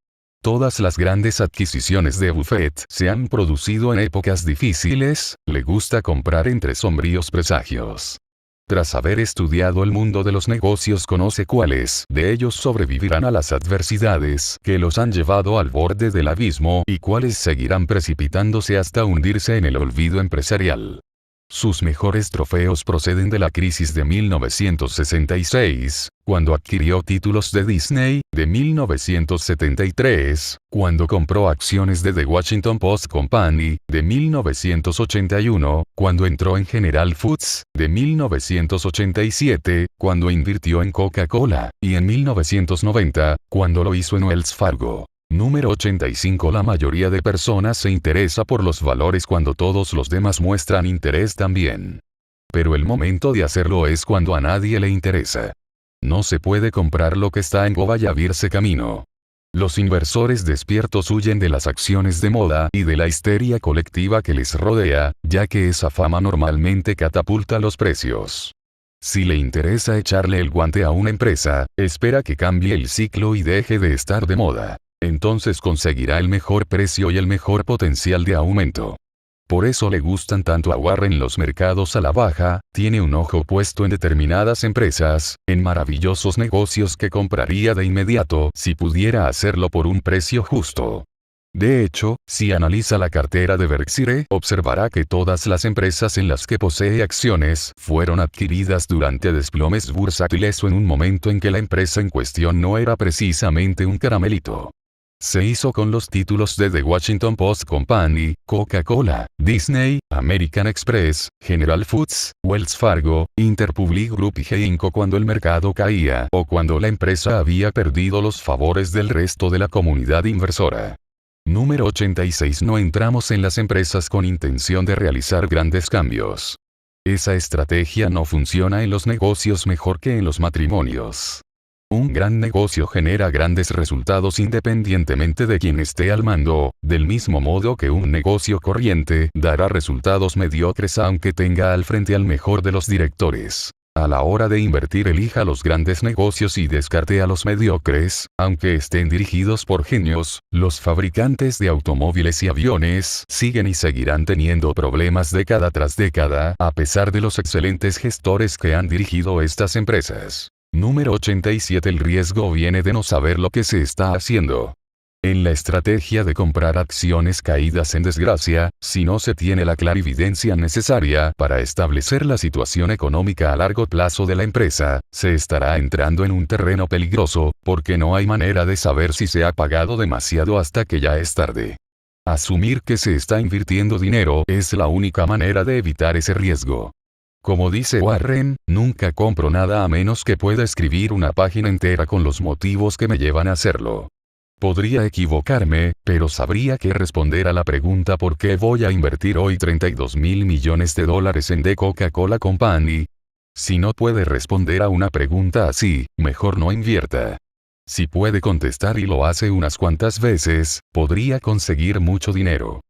Todas las grandes adquisiciones de Buffett se han producido en épocas difíciles. Le gusta comprar entre sombríos presagios. Tras haber estudiado el mundo de los negocios, conoce cuáles de ellos sobrevivirán a las adversidades que los han llevado al borde del abismo y cuáles seguirán precipitándose hasta hundirse en el olvido empresarial. Sus mejores trofeos proceden de la crisis de 1966, cuando adquirió títulos de Disney, de 1973, cuando compró acciones de The Washington Post Company, de 1981, cuando entró en General Foods, de 1987, cuando invirtió en Coca-Cola, y en 1990, cuando lo hizo en Wells Fargo. Número 85. La mayoría de personas se interesa por los valores cuando todos los demás muestran interés también. Pero el momento de hacerlo es cuando a nadie le interesa. No se puede comprar lo que está en boga y abrirse camino. Los inversores despiertos huyen de las acciones de moda y de la histeria colectiva que les rodea, ya que esa fama normalmente catapulta los precios. Si le interesa echarle el guante a una empresa, espera que cambie el ciclo y deje de estar de moda. Entonces conseguirá el mejor precio y el mejor potencial de aumento. Por eso le gustan tanto a Warren los mercados a la baja. Tiene un ojo puesto en determinadas empresas, en maravillosos negocios que compraría de inmediato si pudiera hacerlo por un precio justo. De hecho, si analiza la cartera de Berkshire, observará que todas las empresas en las que posee acciones fueron adquiridas durante desplomes bursátiles o en un momento en que la empresa en cuestión no era precisamente un caramelito. Se hizo con los títulos de The Washington Post Company, Coca-Cola, Disney, American Express, General Foods, Wells Fargo, Interpublic Group y Heinco cuando el mercado caía o cuando la empresa había perdido los favores del resto de la comunidad inversora. Número 86. No entramos en las empresas con intención de realizar grandes cambios. Esa estrategia no funciona en los negocios mejor que en los matrimonios. Un gran negocio genera grandes resultados independientemente de quien esté al mando, del mismo modo que un negocio corriente dará resultados mediocres aunque tenga al frente al mejor de los directores. A la hora de invertir, elija los grandes negocios y descarte a los mediocres, aunque estén dirigidos por genios. Los fabricantes de automóviles y aviones siguen y seguirán teniendo problemas década tras década, a pesar de los excelentes gestores que han dirigido estas empresas. Número 87. El riesgo viene de no saber lo que se está haciendo. En la estrategia de comprar acciones caídas en desgracia, si no se tiene la clarividencia necesaria para establecer la situación económica a largo plazo de la empresa, se estará entrando en un terreno peligroso, porque no hay manera de saber si se ha pagado demasiado hasta que ya es tarde. Asumir que se está invirtiendo dinero es la única manera de evitar ese riesgo. Como dice Warren, nunca compro nada a menos que pueda escribir una página entera con los motivos que me llevan a hacerlo. Podría equivocarme, pero sabría que responder a la pregunta ¿por qué voy a invertir hoy $32,000 millones en The Coca-Cola Company? Si no puede responder a una pregunta así, mejor no invierta. Si puede contestar y lo hace unas cuantas veces, podría conseguir mucho dinero.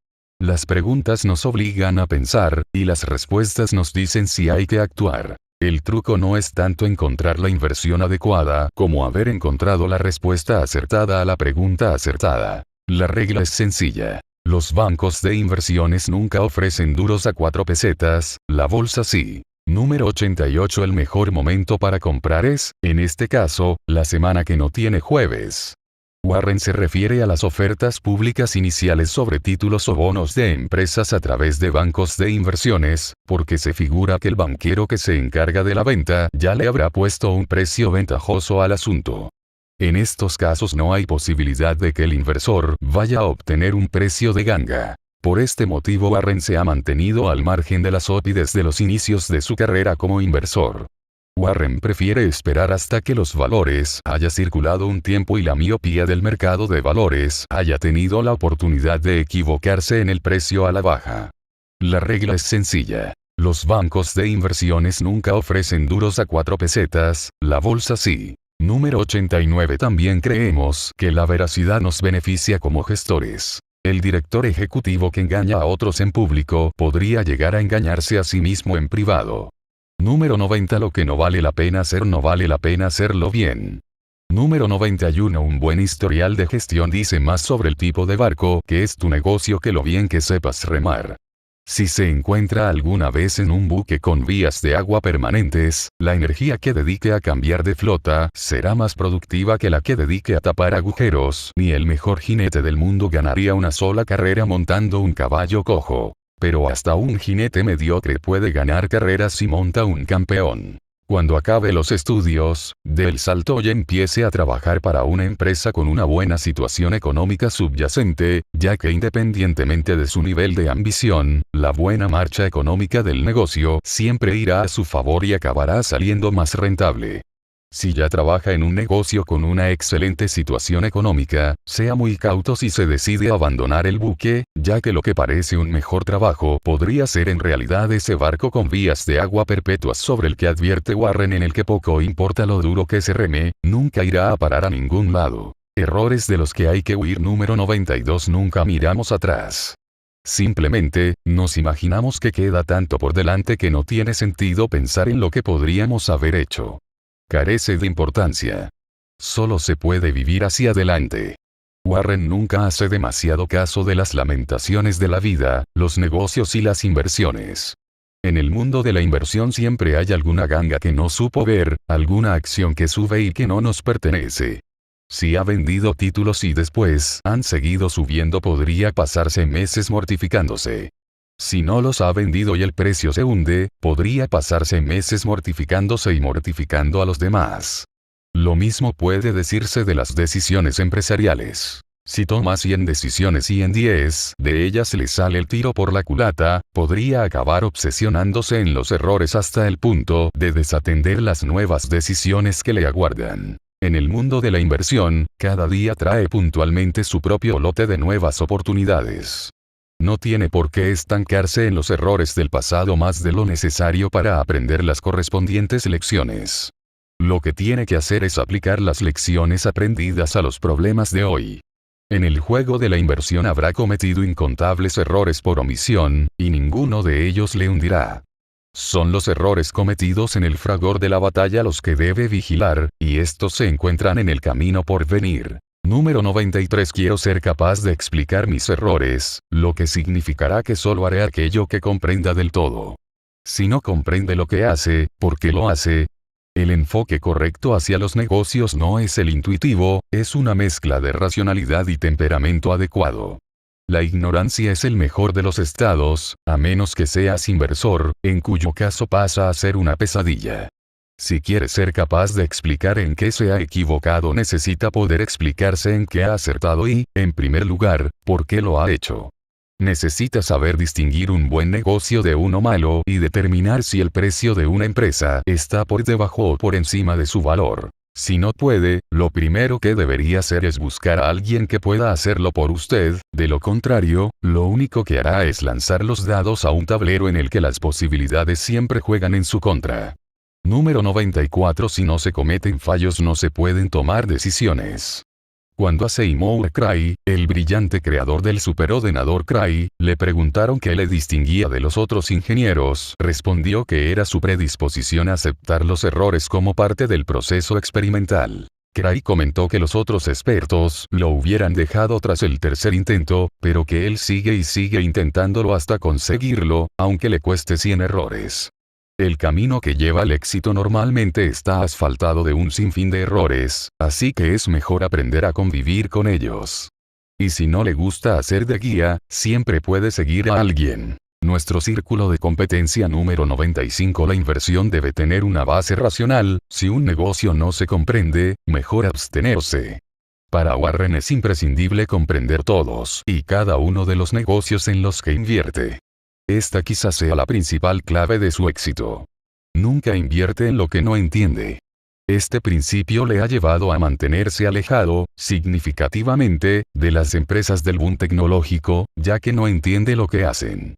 Las preguntas nos obligan a pensar, y las respuestas nos dicen si hay que actuar. El truco no es tanto encontrar la inversión adecuada como haber encontrado la respuesta acertada a la pregunta acertada. La regla es sencilla. Los bancos de inversiones nunca ofrecen duros a 4 pesetas, la bolsa sí. Número 88. El mejor momento para comprar es, en este caso, la semana que no tiene jueves. Warren se refiere a las ofertas públicas iniciales sobre títulos o bonos de empresas a través de bancos de inversiones, porque se figura que el banquero que se encarga de la venta ya le habrá puesto un precio ventajoso al asunto. En estos casos no hay posibilidad de que el inversor vaya a obtener un precio de ganga. Por este motivo Warren se ha mantenido al margen de la SOP desde los inicios de su carrera como inversor. Warren prefiere esperar hasta que los valores haya circulado un tiempo y la miopía del mercado de valores haya tenido la oportunidad de equivocarse en el precio a la baja. La regla es sencilla. Los bancos de inversiones nunca ofrecen duros a 4 pesetas, la bolsa sí. Número 89. También creemos que la veracidad nos beneficia como gestores. El director ejecutivo que engaña a otros en público podría llegar a engañarse a sí mismo en privado. Número 90. Lo que no vale la pena hacer no vale la pena hacerlo bien. Número 91. Un buen historial de gestión dice más sobre el tipo de barco que es tu negocio que lo bien que sepas remar. Si se encuentra alguna vez en un buque con vías de agua permanentes, la energía que dedique a cambiar de flota será más productiva que la que dedique a tapar agujeros. Ni el mejor jinete del mundo ganaría una sola carrera montando un caballo cojo. Pero hasta un jinete mediocre puede ganar carreras si monta un campeón. Cuando acabe los estudios, dé el salto y empiece a trabajar para una empresa con una buena situación económica subyacente, ya que independientemente de su nivel de ambición, la buena marcha económica del negocio siempre irá a su favor y acabará saliendo más rentable. Si ya trabaja en un negocio con una excelente situación económica, sea muy cauto si se decide a abandonar el buque, ya que lo que parece un mejor trabajo podría ser en realidad ese barco con vías de agua perpetuas sobre el que advierte Warren, en el que poco importa lo duro que se reme, nunca irá a parar a ningún lado. Errores de los que hay que huir. Número 92. Nunca miramos atrás. Simplemente, nos imaginamos que queda tanto por delante que no tiene sentido pensar en lo que podríamos haber hecho. Carece de importancia. Solo se puede vivir hacia adelante. Warren nunca hace demasiado caso de las lamentaciones de la vida, los negocios y las inversiones. En el mundo de la inversión siempre hay alguna ganga que no supo ver, alguna acción que sube y que no nos pertenece. Si ha vendido títulos y después han seguido subiendo, podría pasarse meses mortificándose. Si no los ha vendido y el precio se hunde, podría pasarse meses mortificándose y mortificando a los demás. Lo mismo puede decirse de las decisiones empresariales. Si toma 100 decisiones y en 10 de ellas le sale el tiro por la culata, podría acabar obsesionándose en los errores hasta el punto de desatender las nuevas decisiones que le aguardan. En el mundo de la inversión, cada día trae puntualmente su propio lote de nuevas oportunidades. No tiene por qué estancarse en los errores del pasado más de lo necesario para aprender las correspondientes lecciones. Lo que tiene que hacer es aplicar las lecciones aprendidas a los problemas de hoy. En el juego de la inversión habrá cometido incontables errores por omisión, y ninguno de ellos le hundirá. Son los errores cometidos en el fragor de la batalla los que debe vigilar, y estos se encuentran en el camino por venir. Número 93. Quiero ser capaz de explicar mis errores, lo que significará que solo haré aquello que comprenda del todo. Si no comprende lo que hace, ¿por qué lo hace? El enfoque correcto hacia los negocios no es el intuitivo, es una mezcla de racionalidad y temperamento adecuado. La ignorancia es el mejor de los estados, a menos que seas inversor, en cuyo caso pasa a ser una pesadilla. Si quiere ser capaz de explicar en qué se ha equivocado, necesita poder explicarse en qué ha acertado y, en primer lugar, por qué lo ha hecho. Necesita saber distinguir un buen negocio de uno malo y determinar si el precio de una empresa está por debajo o por encima de su valor. Si no puede, lo primero que debería hacer es buscar a alguien que pueda hacerlo por usted, de lo contrario, lo único que hará es lanzar los dados a un tablero en el que las posibilidades siempre juegan en su contra. Número 94. Si no se cometen fallos no se pueden tomar decisiones. Cuando a Seymour Cray, el brillante creador del superordenador Cray, le preguntaron qué le distinguía de los otros ingenieros, respondió que era su predisposición a aceptar los errores como parte del proceso experimental. Cray comentó que los otros expertos lo hubieran dejado tras el tercer intento, pero que él sigue y sigue intentándolo hasta conseguirlo, aunque le cueste 100 errores. El camino que lleva al éxito normalmente está asfaltado de un sinfín de errores, así que es mejor aprender a convivir con ellos. Y si no le gusta hacer de guía, siempre puede seguir a alguien. Nuestro círculo de competencia número 95. La inversión debe tener una base racional, si un negocio no se comprende, mejor abstenerse. Para Warren es imprescindible comprender todos y cada uno de los negocios en los que invierte. Esta quizás sea la principal clave de su éxito. Nunca invierte en lo que no entiende. Este principio le ha llevado a mantenerse alejado, significativamente, de las empresas del boom tecnológico, ya que no entiende lo que hacen.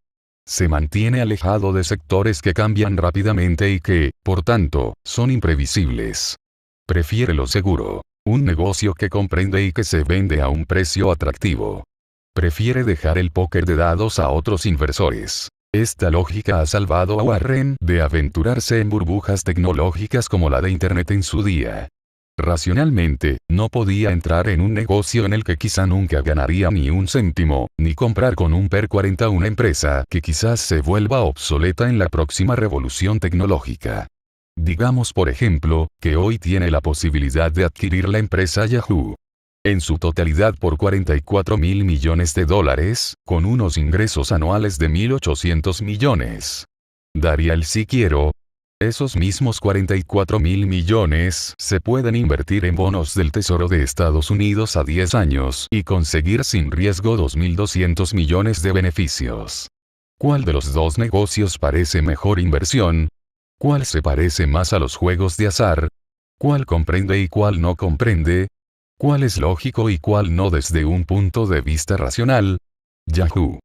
Se mantiene alejado de sectores que cambian rápidamente y que, por tanto, son imprevisibles. Prefiere lo seguro. Un negocio que comprende y que se vende a un precio atractivo. Prefiere dejar el póker de dados a otros inversores. Esta lógica ha salvado a Warren de aventurarse en burbujas tecnológicas como la de Internet en su día. Racionalmente, no podía entrar en un negocio en el que quizá nunca ganaría ni un céntimo, ni comprar con un PER 40 una empresa que quizás se vuelva obsoleta en la próxima revolución tecnológica. Digamos por ejemplo, que hoy tiene la posibilidad de adquirir la empresa Yahoo en su totalidad por $44.000 millones, con unos ingresos anuales de 1.800 millones. Daría el si quiero. Esos mismos $44.000 millones se pueden invertir en bonos del Tesoro de Estados Unidos a 10 años y conseguir sin riesgo 2.200 millones de beneficios. ¿Cuál de los dos negocios parece mejor inversión? ¿Cuál se parece más a los juegos de azar? ¿Cuál comprende y cuál no comprende? ¿Cuál es lógico y cuál no desde un punto de vista racional? Yahoo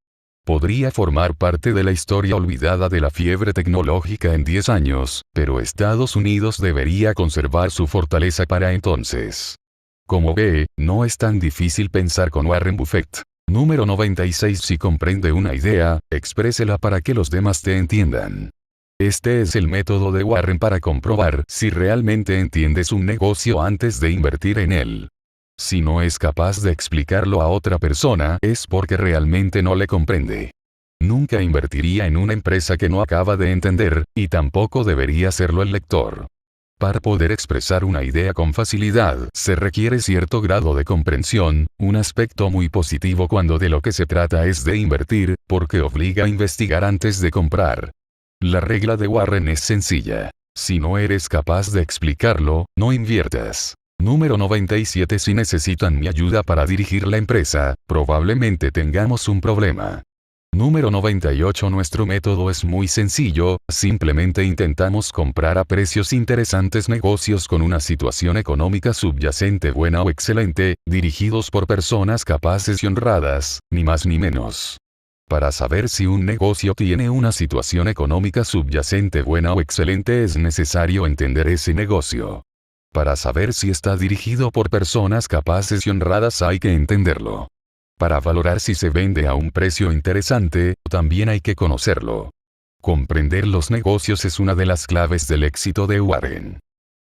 podría formar parte de la historia olvidada de la fiebre tecnológica en 10 años, pero Estados Unidos debería conservar su fortaleza para entonces. Como ve, no es tan difícil pensar con Warren Buffett. Número 96. Si comprende una idea, exprésela para que los demás te entiendan. Este es el método de Warren para comprobar si realmente entiendes un negocio antes de invertir en él. Si no es capaz de explicarlo a otra persona, es porque realmente no le comprende. Nunca invertiría en una empresa que no acaba de entender, y tampoco debería hacerlo el lector. Para poder expresar una idea con facilidad, se requiere cierto grado de comprensión, un aspecto muy positivo cuando de lo que se trata es de invertir, porque obliga a investigar antes de comprar. La regla de Warren es sencilla. Si no eres capaz de explicarlo, no inviertas. Número 97. Si necesitan mi ayuda para dirigir la empresa, probablemente tengamos un problema. Número 98. Nuestro método es muy sencillo, simplemente intentamos comprar a precios interesantes negocios con una situación económica subyacente buena o excelente, dirigidos por personas capaces y honradas, ni más ni menos. Para saber si un negocio tiene una situación económica subyacente buena o excelente es necesario entender ese negocio. Para saber si está dirigido por personas capaces y honradas hay que entenderlo. Para valorar si se vende a un precio interesante, también hay que conocerlo. Comprender los negocios es una de las claves del éxito de Warren.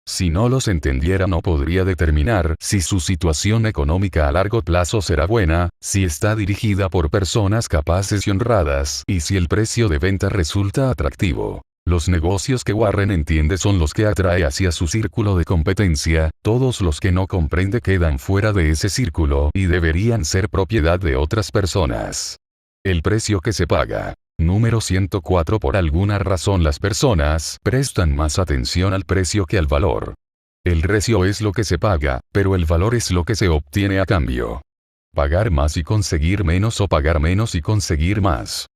Si no los entendiera no podría determinar si su situación económica a largo plazo será buena, si está dirigida por personas capaces y honradas, y si el precio de venta resulta atractivo. Los negocios que Warren entiende son los que atrae hacia su círculo de competencia, todos los que no comprende quedan fuera de ese círculo y deberían ser propiedad de otras personas. El precio que se paga. Número 104. Por alguna razón las personas prestan más atención al precio que al valor. El precio es lo que se paga, pero el valor es lo que se obtiene a cambio. Pagar más y conseguir menos o pagar menos y conseguir más.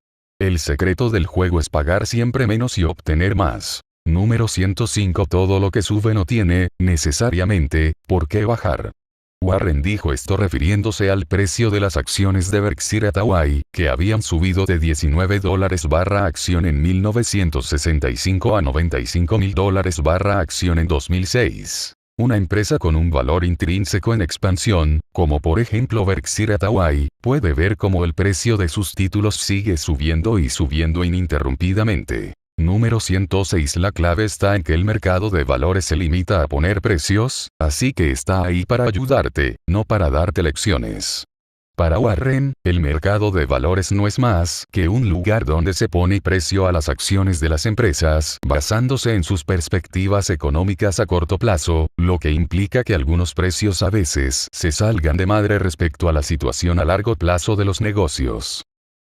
El secreto del juego es pagar siempre menos y obtener más. Número 105. Todo lo que sube no tiene, necesariamente, por qué bajar. Warren dijo esto refiriéndose al precio de las acciones de Berkshire Hathaway, que habían subido de $19 barra acción en 1965 a $95.000 barra acción en 2006. Una empresa con un valor intrínseco en expansión, como por ejemplo Berkshire Hathaway, puede ver cómo el precio de sus títulos sigue subiendo y subiendo ininterrumpidamente. Número 106. La clave está en que el mercado de valores se limita a poner precios, así que está ahí para ayudarte, no para darte lecciones. Para Warren, el mercado de valores no es más que un lugar donde se pone precio a las acciones de las empresas, basándose en sus perspectivas económicas a corto plazo, lo que implica que algunos precios a veces se salgan de madre respecto a la situación a largo plazo de los negocios.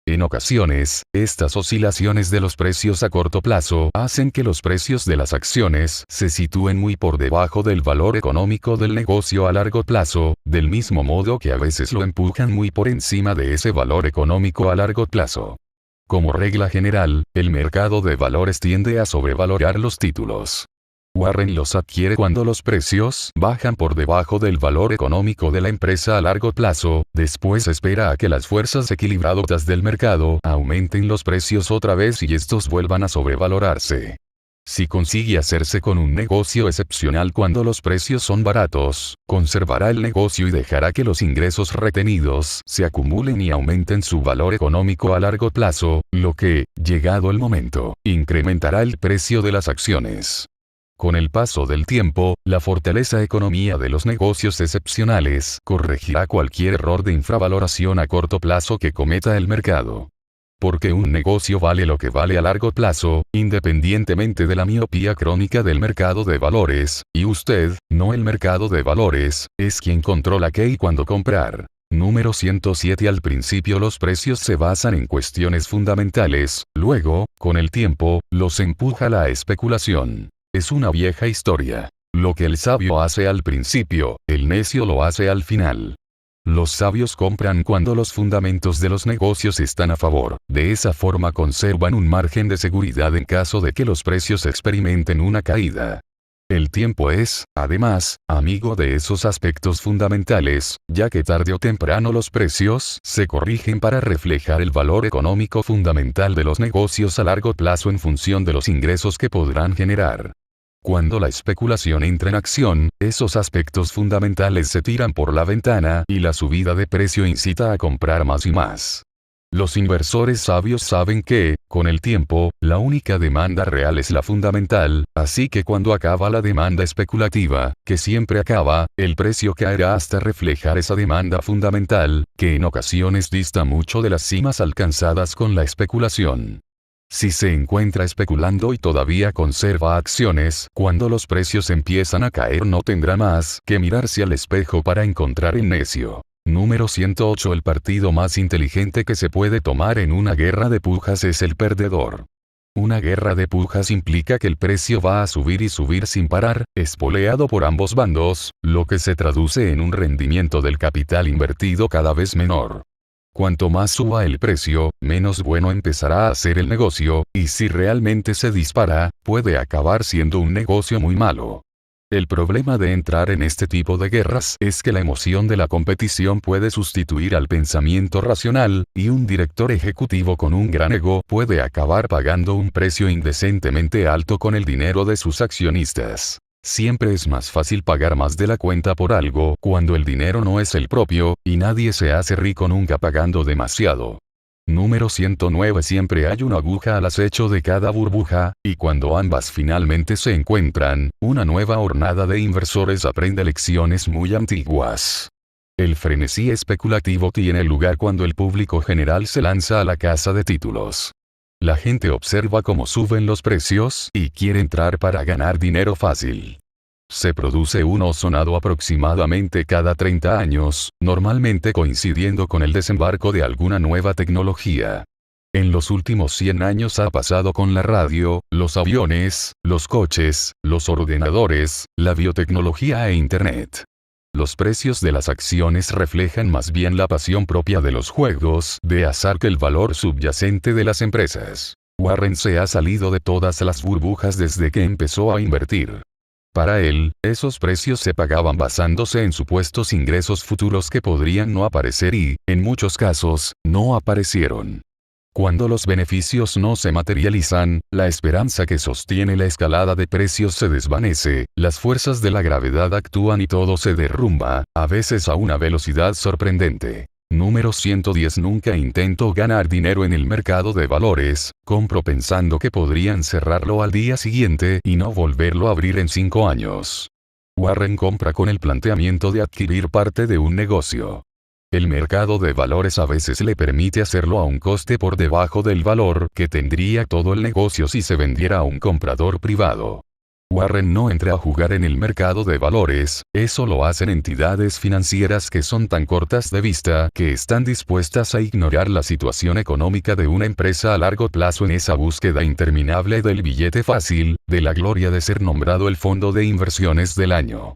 En ocasiones, estas oscilaciones de los precios a corto plazo hacen que los precios de las acciones se sitúen muy por debajo del valor económico del negocio a largo plazo, del mismo modo que a veces lo empujan muy por encima de ese valor económico a largo plazo. Como regla general, el mercado de valores tiende a sobrevalorar los títulos. Warren los adquiere cuando los precios bajan por debajo del valor económico de la empresa a largo plazo, después espera a que las fuerzas equilibradoras del mercado aumenten los precios otra vez y estos vuelvan a sobrevalorarse. Si consigue hacerse con un negocio excepcional cuando los precios son baratos, conservará el negocio y dejará que los ingresos retenidos se acumulen y aumenten su valor económico a largo plazo, lo que, llegado el momento, incrementará el precio de las acciones. Con el paso del tiempo, la fortaleza economía de los negocios excepcionales corregirá cualquier error de infravaloración a corto plazo que cometa el mercado. Porque un negocio vale lo que vale a largo plazo, independientemente de la miopía crónica del mercado de valores, y usted, no el mercado de valores, es quien controla qué y cuándo comprar. Número 107. Al principio los precios se basan en cuestiones fundamentales, luego, con el tiempo, los empuja la especulación. Es una vieja historia. Lo que el sabio hace al principio, el necio lo hace al final. Los sabios compran cuando los fundamentos de los negocios están a favor, de esa forma conservan un margen de seguridad en caso de que los precios experimenten una caída. El tiempo es, además, amigo de esos aspectos fundamentales, ya que tarde o temprano los precios se corrigen para reflejar el valor económico fundamental de los negocios a largo plazo en función de los ingresos que podrán generar. Cuando la especulación entra en acción, esos aspectos fundamentales se tiran por la ventana y la subida de precio incita a comprar más y más. Los inversores sabios saben que, con el tiempo, la única demanda real es la fundamental, así que cuando acaba la demanda especulativa, que siempre acaba, el precio caerá hasta reflejar esa demanda fundamental, que en ocasiones dista mucho de las cimas alcanzadas con la especulación. Si se encuentra especulando y todavía conserva acciones, cuando los precios empiezan a caer no tendrá más que mirarse al espejo para encontrar el necio. Número 108. El partido más inteligente que se puede tomar en una guerra de pujas es el perdedor. Una guerra de pujas implica que el precio va a subir y subir sin parar, espoleado por ambos bandos, lo que se traduce en un rendimiento del capital invertido cada vez menor. Cuanto más suba el precio, menos bueno empezará a ser el negocio, y si realmente se dispara, puede acabar siendo un negocio muy malo. El problema de entrar en este tipo de guerras es que la emoción de la competición puede sustituir al pensamiento racional, y un director ejecutivo con un gran ego puede acabar pagando un precio indecentemente alto con el dinero de sus accionistas. Siempre es más fácil pagar más de la cuenta por algo cuando el dinero no es el propio, y nadie se hace rico nunca pagando demasiado. Número 109. Siempre hay una aguja al acecho de cada burbuja, y cuando ambas finalmente se encuentran, una nueva hornada de inversores aprende lecciones muy antiguas. El frenesí especulativo tiene lugar cuando el público general se lanza a la caza de títulos. La gente observa cómo suben los precios y quiere entrar para ganar dinero fácil. Se produce uno sonado aproximadamente cada 30 años, normalmente coincidiendo con el desembarco de alguna nueva tecnología. En los últimos 100 años ha pasado con la radio, los aviones, los coches, los ordenadores, la biotecnología e Internet. Los precios de las acciones reflejan más bien la pasión propia de los juegos de azar que el valor subyacente de las empresas. Warren se ha salido de todas las burbujas desde que empezó a invertir. Para él, esos precios se pagaban basándose en supuestos ingresos futuros que podrían no aparecer y, en muchos casos, no aparecieron. Cuando los beneficios no se materializan, la esperanza que sostiene la escalada de precios se desvanece, las fuerzas de la gravedad actúan y todo se derrumba, a veces a una velocidad sorprendente. Número 110. Nunca intento ganar dinero en el mercado de valores, compro pensando que podrían cerrarlo al día siguiente y no volverlo a abrir en 5 años. Warren compra con el planteamiento de adquirir parte de un negocio. El mercado de valores a veces le permite hacerlo a un coste por debajo del valor que tendría todo el negocio si se vendiera a un comprador privado. Warren no entra a jugar en el mercado de valores, eso lo hacen entidades financieras que son tan cortas de vista que están dispuestas a ignorar la situación económica de una empresa a largo plazo en esa búsqueda interminable del billete fácil, de la gloria de ser nombrado el fondo de inversiones del año.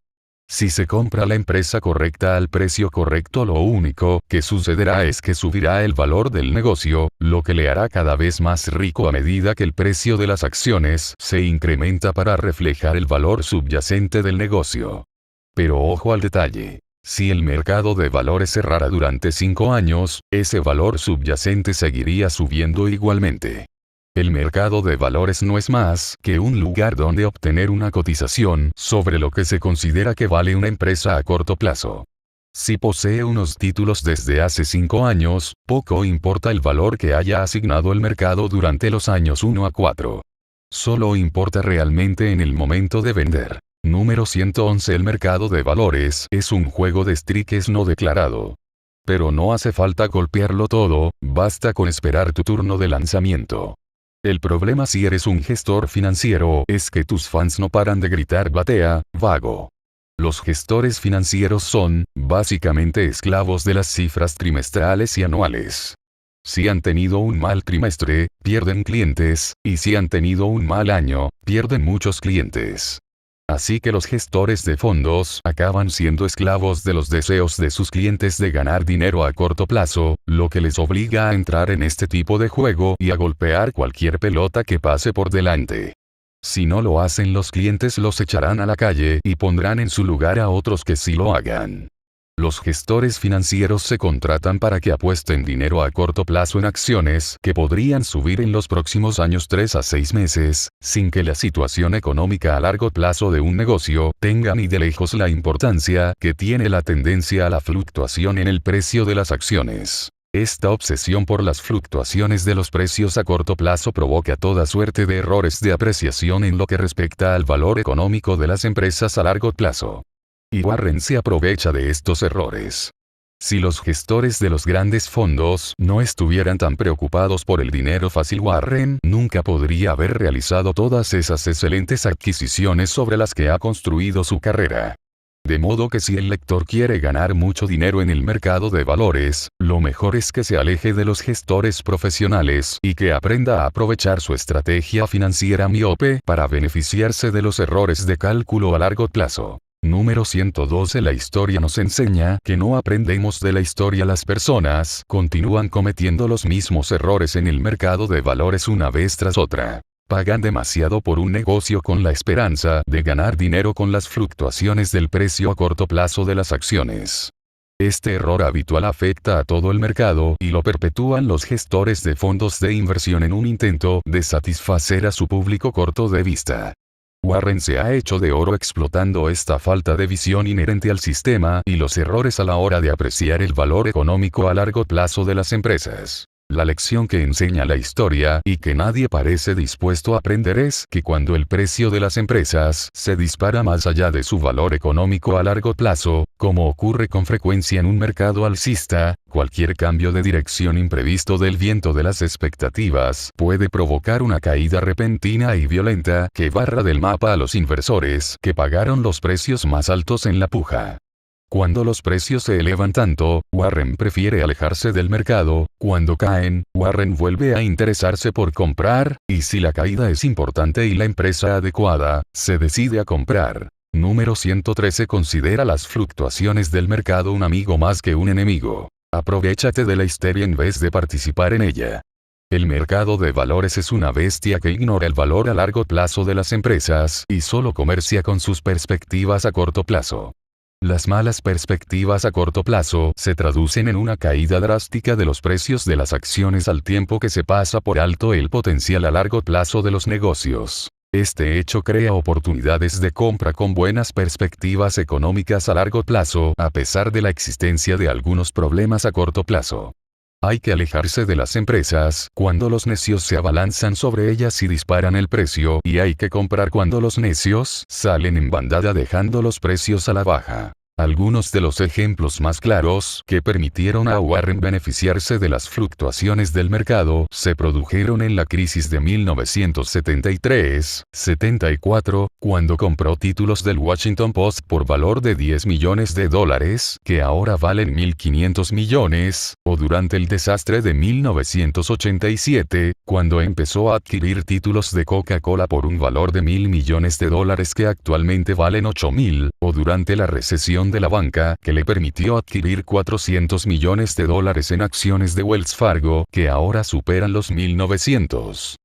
Si se compra la empresa correcta al precio correcto, lo único que sucederá es que subirá el valor del negocio, lo que le hará cada vez más rico a medida que el precio de las acciones se incrementa para reflejar el valor subyacente del negocio. Pero ojo al detalle. Si el mercado de valores cerrara durante 5 años, ese valor subyacente seguiría subiendo igualmente. El mercado de valores no es más que un lugar donde obtener una cotización sobre lo que se considera que vale una empresa a corto plazo. Si posee unos títulos desde hace 5 años, poco importa el valor que haya asignado el mercado durante los años 1 a 4. Solo importa realmente en el momento de vender. Número 111. El mercado de valores es un juego de strikes no declarado. Pero no hace falta golpearlo todo, basta con esperar tu turno de lanzamiento. El problema si eres un gestor financiero es que tus fans no paran de gritar batea, vago. Los gestores financieros son, básicamente, esclavos de las cifras trimestrales y anuales. Si han tenido un mal trimestre, pierden clientes, y si han tenido un mal año, pierden muchos clientes. Así que los gestores de fondos acaban siendo esclavos de los deseos de sus clientes de ganar dinero a corto plazo, lo que les obliga a entrar en este tipo de juego y a golpear cualquier pelota que pase por delante. Si no lo hacen, los clientes los echarán a la calle y pondrán en su lugar a otros que sí lo hagan. Los gestores financieros se contratan para que apuesten dinero a corto plazo en acciones que podrían subir en los próximos años 3 a 6 meses, sin que la situación económica a largo plazo de un negocio tenga ni de lejos la importancia que tiene la tendencia a la fluctuación en el precio de las acciones. Esta obsesión por las fluctuaciones de los precios a corto plazo provoca toda suerte de errores de apreciación en lo que respecta al valor económico de las empresas a largo plazo. Y Warren se aprovecha de estos errores. Si los gestores de los grandes fondos no estuvieran tan preocupados por el dinero fácil, Warren nunca podría haber realizado todas esas excelentes adquisiciones sobre las que ha construido su carrera. De modo que si el lector quiere ganar mucho dinero en el mercado de valores, lo mejor es que se aleje de los gestores profesionales y que aprenda a aprovechar su estrategia financiera miope para beneficiarse de los errores de cálculo a largo plazo. Número 112. La historia nos enseña que no aprendemos de la historia. Las personas continúan cometiendo los mismos errores en el mercado de valores una vez tras otra. Pagan demasiado por un negocio con la esperanza de ganar dinero con las fluctuaciones del precio a corto plazo de las acciones. Este error habitual afecta a todo el mercado y lo perpetúan los gestores de fondos de inversión en un intento de satisfacer a su público corto de vista. Warren se ha hecho de oro explotando esta falta de visión inherente al sistema y los errores a la hora de apreciar el valor económico a largo plazo de las empresas. La lección que enseña la historia y que nadie parece dispuesto a aprender es que cuando el precio de las empresas se dispara más allá de su valor económico a largo plazo, como ocurre con frecuencia en un mercado alcista, cualquier cambio de dirección imprevisto del viento de las expectativas puede provocar una caída repentina y violenta que barra del mapa a los inversores que pagaron los precios más altos en la puja. Cuando los precios se elevan tanto, Warren prefiere alejarse del mercado; cuando caen, Warren vuelve a interesarse por comprar, y si la caída es importante y la empresa adecuada, se decide a comprar. Número 113. Considera las fluctuaciones del mercado un amigo más que un enemigo. Aprovéchate de la histeria en vez de participar en ella. El mercado de valores es una bestia que ignora el valor a largo plazo de las empresas y solo comercia con sus perspectivas a corto plazo. Las malas perspectivas a corto plazo se traducen en una caída drástica de los precios de las acciones al tiempo que se pasa por alto el potencial a largo plazo de los negocios. Este hecho crea oportunidades de compra con buenas perspectivas económicas a largo plazo, a pesar de la existencia de algunos problemas a corto plazo. Hay que alejarse de las empresas cuando los necios se abalanzan sobre ellas y disparan el precio, y hay que comprar cuando los necios salen en bandada dejando los precios a la baja. Algunos de los ejemplos más claros que permitieron a Warren beneficiarse de las fluctuaciones del mercado se produjeron en la crisis de 1973-74, cuando compró títulos del Washington Post por valor de $10 millones, que ahora valen 1.500 millones, o durante el desastre de 1987, cuando empezó a adquirir títulos de Coca-Cola por un valor de $1.000 millones que actualmente valen 8.000, o durante la recesión de la banca que le permitió adquirir $400 millones en acciones de Wells Fargo que ahora superan los 1.900.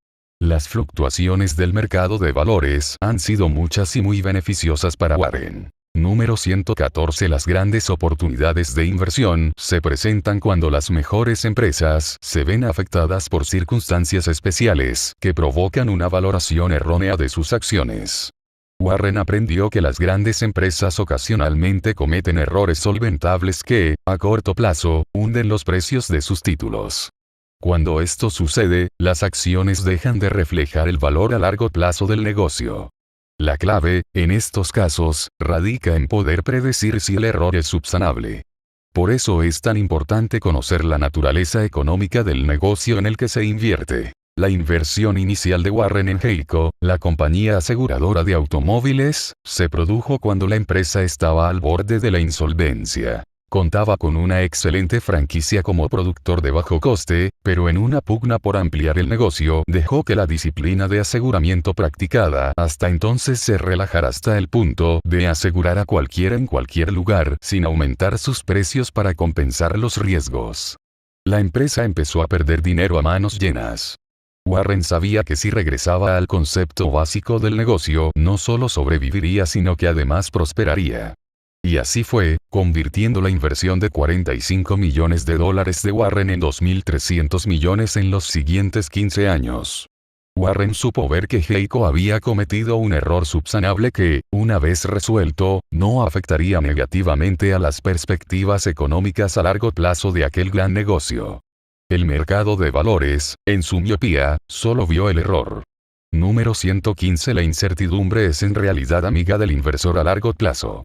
Las fluctuaciones del mercado de valores han sido muchas y muy beneficiosas para Warren. Número 114. Las grandes oportunidades de inversión se presentan cuando las mejores empresas se ven afectadas por circunstancias especiales que provocan una valoración errónea de sus acciones. Warren aprendió que las grandes empresas ocasionalmente cometen errores solventables que, a corto plazo, hunden los precios de sus títulos. Cuando esto sucede, las acciones dejan de reflejar el valor a largo plazo del negocio. La clave, en estos casos, radica en poder predecir si el error es subsanable. Por eso es tan importante conocer la naturaleza económica del negocio en el que se invierte. La inversión inicial de Warren en Geico, la compañía aseguradora de automóviles, se produjo cuando la empresa estaba al borde de la insolvencia. Contaba con una excelente franquicia como productor de bajo coste, pero en una pugna por ampliar el negocio dejó que la disciplina de aseguramiento practicada hasta entonces se relajara hasta el punto de asegurar a cualquiera en cualquier lugar sin aumentar sus precios para compensar los riesgos. La empresa empezó a perder dinero a manos llenas. Warren sabía que si regresaba al concepto básico del negocio, no solo sobreviviría sino que además prosperaría. Y así fue, convirtiendo la inversión de $45 millones de Warren en 2.300 millones en los siguientes 15 años. Warren supo ver que Geico había cometido un error subsanable que, una vez resuelto, no afectaría negativamente a las perspectivas económicas a largo plazo de aquel gran negocio. El mercado de valores, en su miopía, solo vio el error. Número 115. La incertidumbre es en realidad amiga del inversor a largo plazo.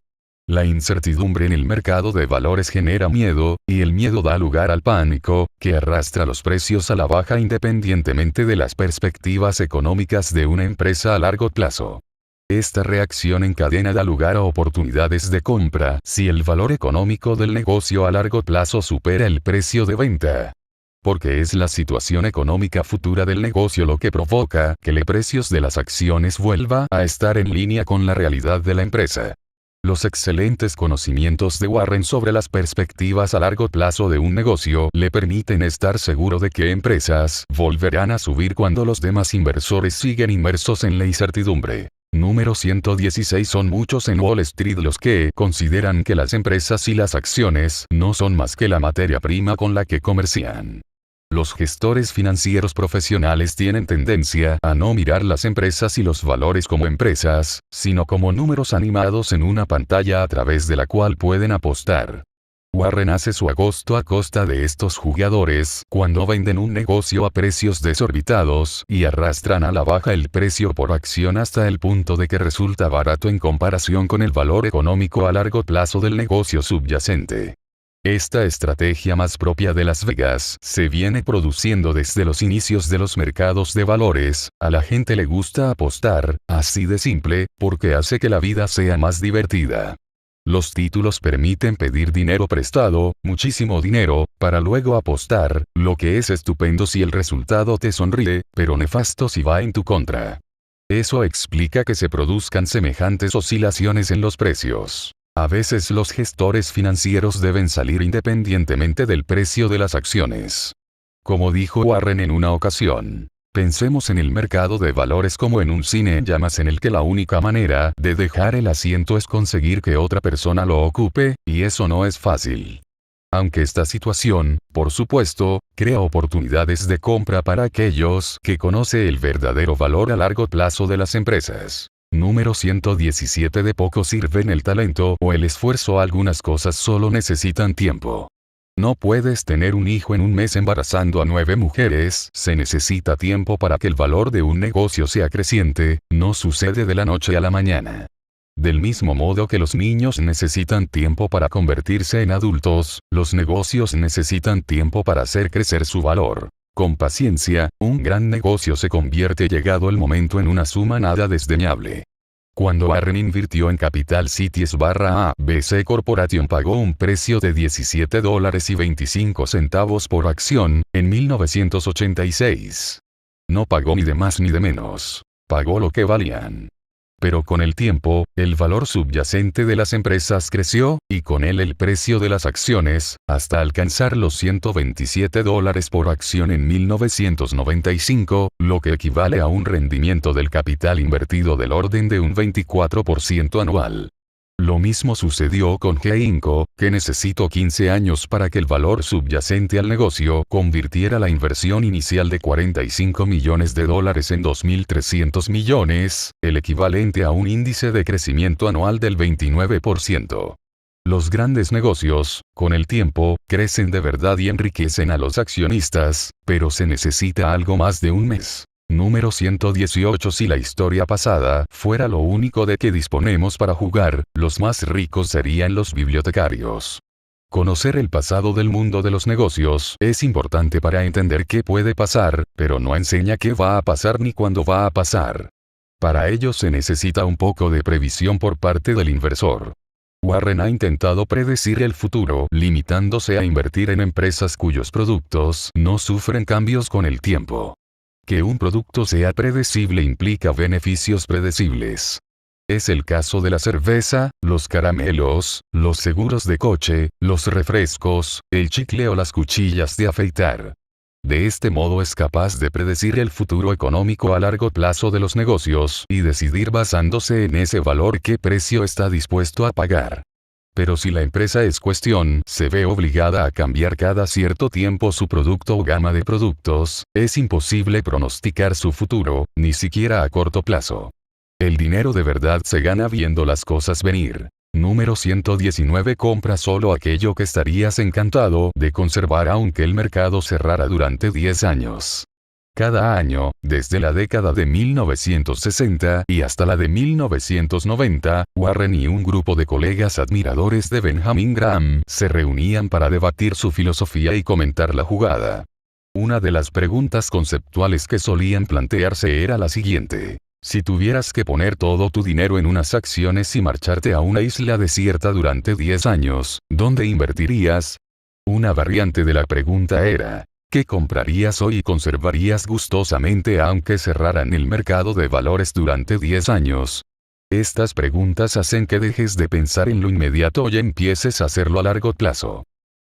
La incertidumbre en el mercado de valores genera miedo, y el miedo da lugar al pánico, que arrastra los precios a la baja independientemente de las perspectivas económicas de una empresa a largo plazo. Esta reacción en cadena da lugar a oportunidades de compra si el valor económico del negocio a largo plazo supera el precio de venta. Porque es la situación económica futura del negocio lo que provoca que los precios de las acciones vuelva a estar en línea con la realidad de la empresa. Los excelentes conocimientos de Warren sobre las perspectivas a largo plazo de un negocio le permiten estar seguro de que empresas volverán a subir cuando los demás inversores siguen inmersos en la incertidumbre. Número 116. Son muchos en Wall Street los que consideran que las empresas y las acciones no son más que la materia prima con la que comercian. Los gestores financieros profesionales tienen tendencia a no mirar las empresas y los valores como empresas, sino como números animados en una pantalla a través de la cual pueden apostar. Warren hace su agosto a costa de estos jugadores cuando venden un negocio a precios desorbitados y arrastran a la baja el precio por acción hasta el punto de que resulta barato en comparación con el valor económico a largo plazo del negocio subyacente. Esta estrategia más propia de Las Vegas se viene produciendo desde los inicios de los mercados de valores. A la gente le gusta apostar, así de simple, porque hace que la vida sea más divertida. Los títulos permiten pedir dinero prestado, muchísimo dinero, para luego apostar, lo que es estupendo si el resultado te sonríe, pero nefasto si va en tu contra. Eso explica que se produzcan semejantes oscilaciones en los precios. A veces los gestores financieros deben salir independientemente del precio de las acciones. Como dijo Warren en una ocasión, pensemos en el mercado de valores como en un cine en llamas en el que la única manera de dejar el asiento es conseguir que otra persona lo ocupe, y eso no es fácil. Aunque esta situación, por supuesto, crea oportunidades de compra para aquellos que conocen el verdadero valor a largo plazo de las empresas. Número 117. De poco sirven el talento o el esfuerzo. Algunas cosas solo necesitan tiempo. No puedes tener un hijo en un mes embarazando a 9 mujeres, se necesita tiempo para que el valor de un negocio sea creciente, no sucede de la noche a la mañana. Del mismo modo que los niños necesitan tiempo para convertirse en adultos, los negocios necesitan tiempo para hacer crecer su valor. Con paciencia, un gran negocio se convierte llegado el momento en una suma nada desdeñable. Cuando Warren invirtió en Capital Cities/ABC Corporation pagó un precio de $17.25 por acción, en 1986. No pagó ni de más ni de menos. Pagó lo que valían. Pero con el tiempo, el valor subyacente de las empresas creció, y con él el precio de las acciones, hasta alcanzar los $127 por acción en 1995, lo que equivale a un rendimiento del capital invertido del orden de un 24% anual. Lo mismo sucedió con GE, que necesitó 15 años para que el valor subyacente al negocio convirtiera la inversión inicial de $45 millones en 2.300 millones, el equivalente a un índice de crecimiento anual del 29%. Los grandes negocios, con el tiempo, crecen de verdad y enriquecen a los accionistas, pero se necesita algo más de un mes. Número 118. Si la historia pasada fuera lo único de que disponemos para jugar, los más ricos serían los bibliotecarios. Conocer el pasado del mundo de los negocios es importante para entender qué puede pasar, pero no enseña qué va a pasar ni cuándo va a pasar. Para ello se necesita un poco de previsión por parte del inversor. Warren ha intentado predecir el futuro, limitándose a invertir en empresas cuyos productos no sufren cambios con el tiempo. Que un producto sea predecible implica beneficios predecibles. Es el caso de la cerveza, los caramelos, los seguros de coche, los refrescos, el chicle o las cuchillas de afeitar. De este modo es capaz de predecir el futuro económico a largo plazo de los negocios y decidir basándose en ese valor qué precio está dispuesto a pagar. Pero si la empresa es cuestión, se ve obligada a cambiar cada cierto tiempo su producto o gama de productos, es imposible pronosticar su futuro, ni siquiera a corto plazo. El dinero de verdad se gana viendo las cosas venir. Número 119. Compra solo aquello que estarías encantado de conservar aunque el mercado cerrara durante 10 años. Cada año, desde la década de 1960 y hasta la de 1990, Warren y un grupo de colegas admiradores de Benjamin Graham se reunían para debatir su filosofía y comentar la jugada. Una de las preguntas conceptuales que solían plantearse era la siguiente: si tuvieras que poner todo tu dinero en unas acciones y marcharte a una isla desierta durante 10 años, ¿dónde invertirías? Una variante de la pregunta era: ¿qué comprarías hoy y conservarías gustosamente aunque cerraran el mercado de valores durante 10 años? Estas preguntas hacen que dejes de pensar en lo inmediato y empieces a hacerlo a largo plazo.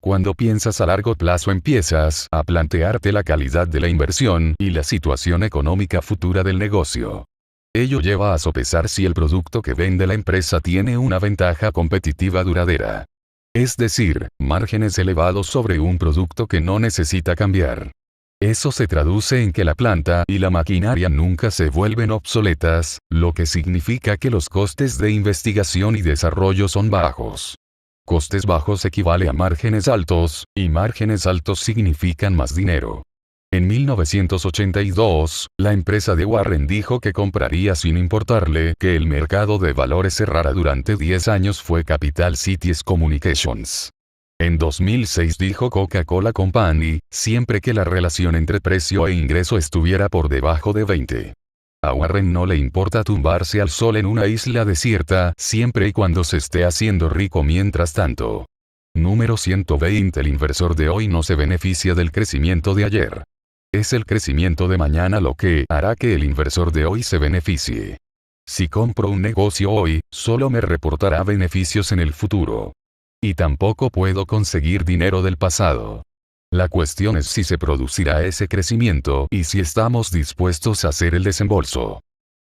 Cuando piensas a largo plazo empiezas a plantearte la calidad de la inversión y la situación económica futura del negocio. Ello lleva a sopesar si el producto que vende la empresa tiene una ventaja competitiva duradera. Es decir, márgenes elevados sobre un producto que no necesita cambiar. Eso se traduce en que la planta y la maquinaria nunca se vuelven obsoletas, lo que significa que los costes de investigación y desarrollo son bajos. Costes bajos equivale a márgenes altos, y márgenes altos significan más dinero. En 1982, la empresa de Warren dijo que compraría sin importarle que el mercado de valores cerrara durante 10 años fue Capital Cities Communications. En 2006 dijo Coca-Cola Company, siempre que la relación entre precio e ingreso estuviera por debajo de 20. A Warren no le importa tumbarse al sol en una isla desierta, siempre y cuando se esté haciendo rico mientras tanto. Número 120. El inversor de hoy no se beneficia del crecimiento de ayer. Es el crecimiento de mañana lo que hará que el inversor de hoy se beneficie. Si compro un negocio hoy, solo me reportará beneficios en el futuro. Y tampoco puedo conseguir dinero del pasado. La cuestión es si se producirá ese crecimiento y si estamos dispuestos a hacer el desembolso.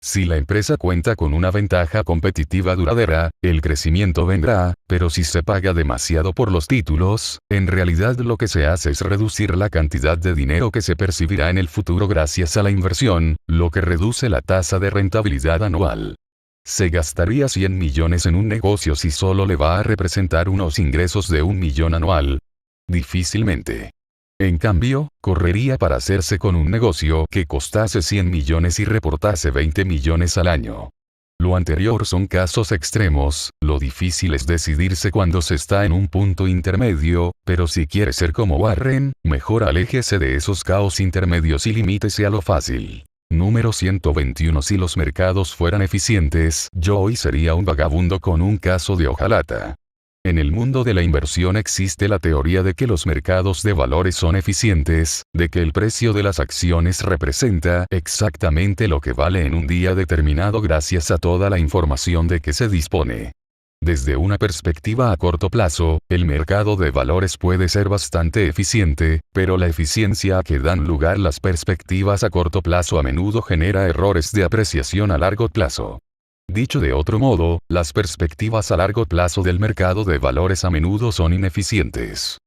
Si la empresa cuenta con una ventaja competitiva duradera, el crecimiento vendrá, pero si se paga demasiado por los títulos, en realidad lo que se hace es reducir la cantidad de dinero que se percibirá en el futuro gracias a la inversión, lo que reduce la tasa de rentabilidad anual. ¿Se gastaría 100 millones en un negocio si solo le va a representar unos ingresos de 1 millón anual? Difícilmente. En cambio, correría para hacerse con un negocio que costase 100 millones y reportase 20 millones al año. Lo anterior son casos extremos, lo difícil es decidirse cuando se está en un punto intermedio, pero si quiere ser como Warren, mejor aléjese de esos caos intermedios y limítese a lo fácil. Número 121. Si los mercados fueran eficientes, yo hoy sería un vagabundo con un caso de hojalata. En el mundo de la inversión existe la teoría de que los mercados de valores son eficientes, de que el precio de las acciones representa exactamente lo que vale en un día determinado gracias a toda la información de que se dispone. Desde una perspectiva a corto plazo, el mercado de valores puede ser bastante eficiente, pero la eficiencia a que dan lugar las perspectivas a corto plazo a menudo genera errores de apreciación a largo plazo. Dicho de otro modo, las perspectivas a largo plazo del mercado de valores a menudo son ineficientes.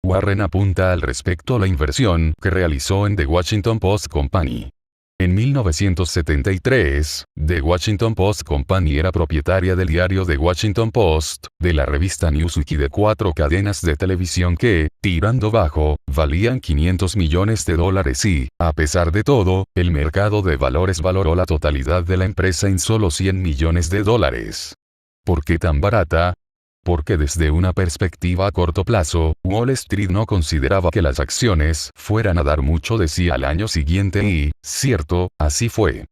Warren apunta al respecto a la inversión que realizó en The Washington Post Company. En 1973, The Washington Post Company era propietaria del diario The Washington Post, de la revista Newsweek y de 4 cadenas de televisión que, tirando bajo, valían $500 millones y, a pesar de todo, el mercado de valores valoró la totalidad de la empresa en solo $100 millones. ¿Por qué tan barata? Porque desde una perspectiva a corto plazo, Wall Street no consideraba que las acciones fueran a dar mucho de sí al año siguiente y, cierto, así fue.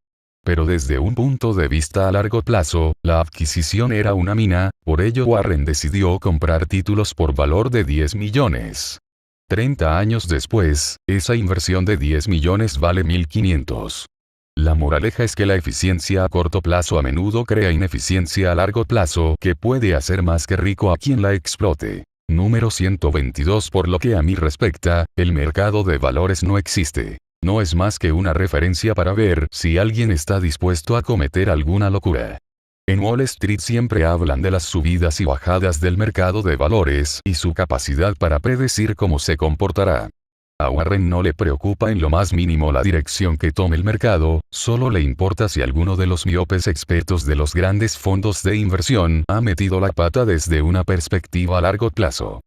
Pero desde un punto de vista a largo plazo, la adquisición era una mina, por ello Warren decidió comprar títulos por valor de 10 millones. 30 años después, esa inversión de 10 millones vale 1.500. La moraleja es que la eficiencia a corto plazo a menudo crea ineficiencia a largo plazo que puede hacer más que rico a quien la explote. Número 122. Por lo que a mí respecta, el mercado de valores no existe. No es más que una referencia para ver si alguien está dispuesto a cometer alguna locura. En Wall Street siempre hablan de las subidas y bajadas del mercado de valores y su capacidad para predecir cómo se comportará. A Warren no le preocupa en lo más mínimo la dirección que tome el mercado, solo le importa si alguno de los miopes expertos de los grandes fondos de inversión ha metido la pata desde una perspectiva a largo plazo.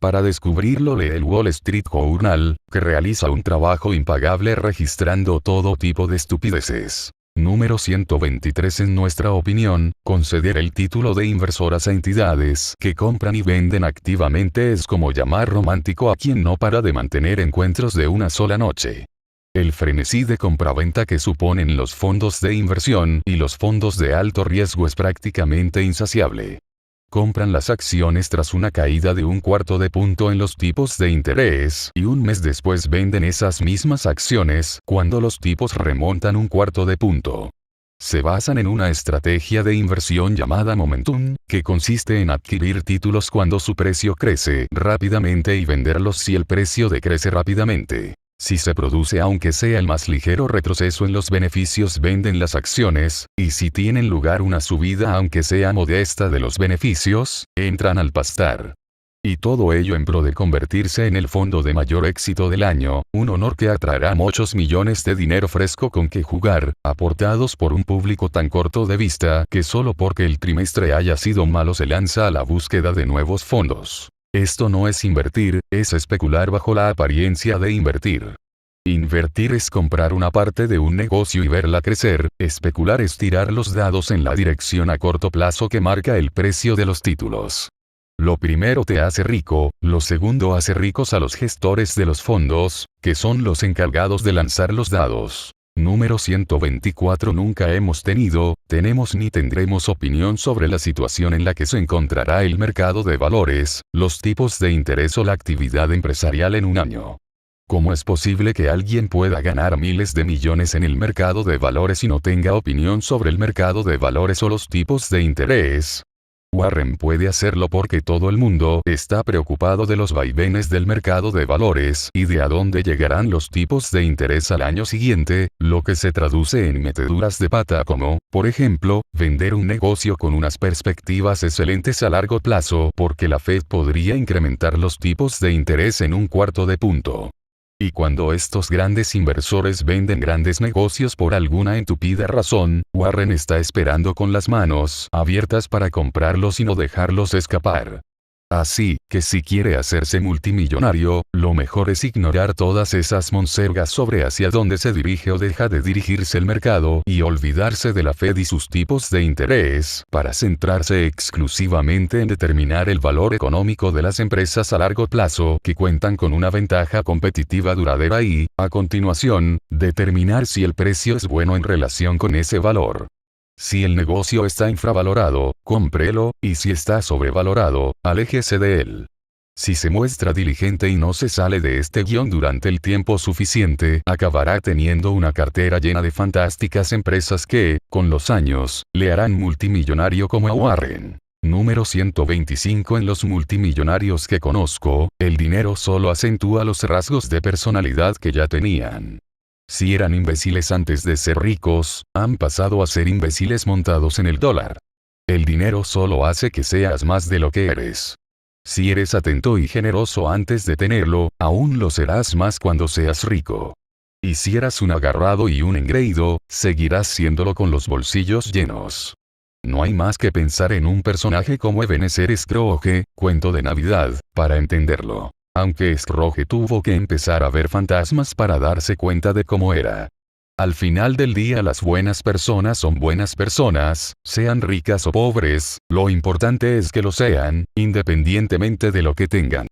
Para descubrirlo lee el Wall Street Journal, que realiza un trabajo impagable registrando todo tipo de estupideces. Número 123. En nuestra opinión, conceder el título de inversoras a entidades que compran y venden activamente es como llamar romántico a quien no para de mantener encuentros de una sola noche. El frenesí de compraventa que suponen los fondos de inversión y los fondos de alto riesgo es prácticamente insaciable. Compran las acciones tras una caída de 1/4 punto en los tipos de interés y un mes después venden esas mismas acciones cuando los tipos remontan 1/4 punto. Se basan en una estrategia de inversión llamada momentum, que consiste en adquirir títulos cuando su precio crece rápidamente y venderlos si el precio decrece rápidamente. Si se produce aunque sea el más ligero retroceso en los beneficios venden las acciones, y si tienen lugar una subida aunque sea modesta de los beneficios, entran al pastar. Y todo ello en pro de convertirse en el fondo de mayor éxito del año, un honor que atraerá muchos millones de dinero fresco con que jugar, aportados por un público tan corto de vista que solo porque el trimestre haya sido malo se lanza a la búsqueda de nuevos fondos. Esto no es invertir, es especular bajo la apariencia de invertir. Invertir es comprar una parte de un negocio y verla crecer, especular es tirar los dados en la dirección a corto plazo que marca el precio de los títulos. Lo primero te hace rico, lo segundo hace ricos a los gestores de los fondos, que son los encargados de lanzar los dados. Número 124. Nunca hemos tenido, tenemos ni tendremos opinión sobre la situación en la que se encontrará el mercado de valores, los tipos de interés o la actividad empresarial en un año. ¿Cómo es posible que alguien pueda ganar miles de millones en el mercado de valores y no tenga opinión sobre el mercado de valores o los tipos de interés? Warren puede hacerlo porque todo el mundo está preocupado de los vaivenes del mercado de valores y de a dónde llegarán los tipos de interés al año siguiente, lo que se traduce en meteduras de pata como, por ejemplo, vender un negocio con unas perspectivas excelentes a largo plazo porque la Fed podría incrementar los tipos de interés en 1/4 de punto. Y cuando estos grandes inversores venden grandes negocios por alguna estúpida razón, Warren está esperando con las manos abiertas para comprarlos y no dejarlos escapar. Así, que si quiere hacerse multimillonario, lo mejor es ignorar todas esas monsergas sobre hacia dónde se dirige o deja de dirigirse el mercado y olvidarse de la Fed y sus tipos de interés, para centrarse exclusivamente en determinar el valor económico de las empresas a largo plazo que cuentan con una ventaja competitiva duradera y, a continuación, determinar si el precio es bueno en relación con ese valor. Si el negocio está infravalorado, cómprelo, y si está sobrevalorado, aléjese de él. Si se muestra diligente y no se sale de este guión durante el tiempo suficiente, acabará teniendo una cartera llena de fantásticas empresas que, con los años, le harán multimillonario como a Warren. Número 125. En los multimillonarios que conozco, el dinero solo acentúa los rasgos de personalidad que ya tenían. Si eran imbéciles antes de ser ricos, han pasado a ser imbéciles montados en el dólar. El dinero solo hace que seas más de lo que eres. Si eres atento y generoso antes de tenerlo, aún lo serás más cuando seas rico. Y si eras un agarrado y un engreído, seguirás siéndolo con los bolsillos llenos. No hay más que pensar en un personaje como Ebenezer Scrooge, cuento de Navidad, para entenderlo. Aunque Scrooge tuvo que empezar a ver fantasmas para darse cuenta de cómo era. Al final del día las buenas personas son buenas personas, sean ricas o pobres, lo importante es que lo sean, independientemente de lo que tengan.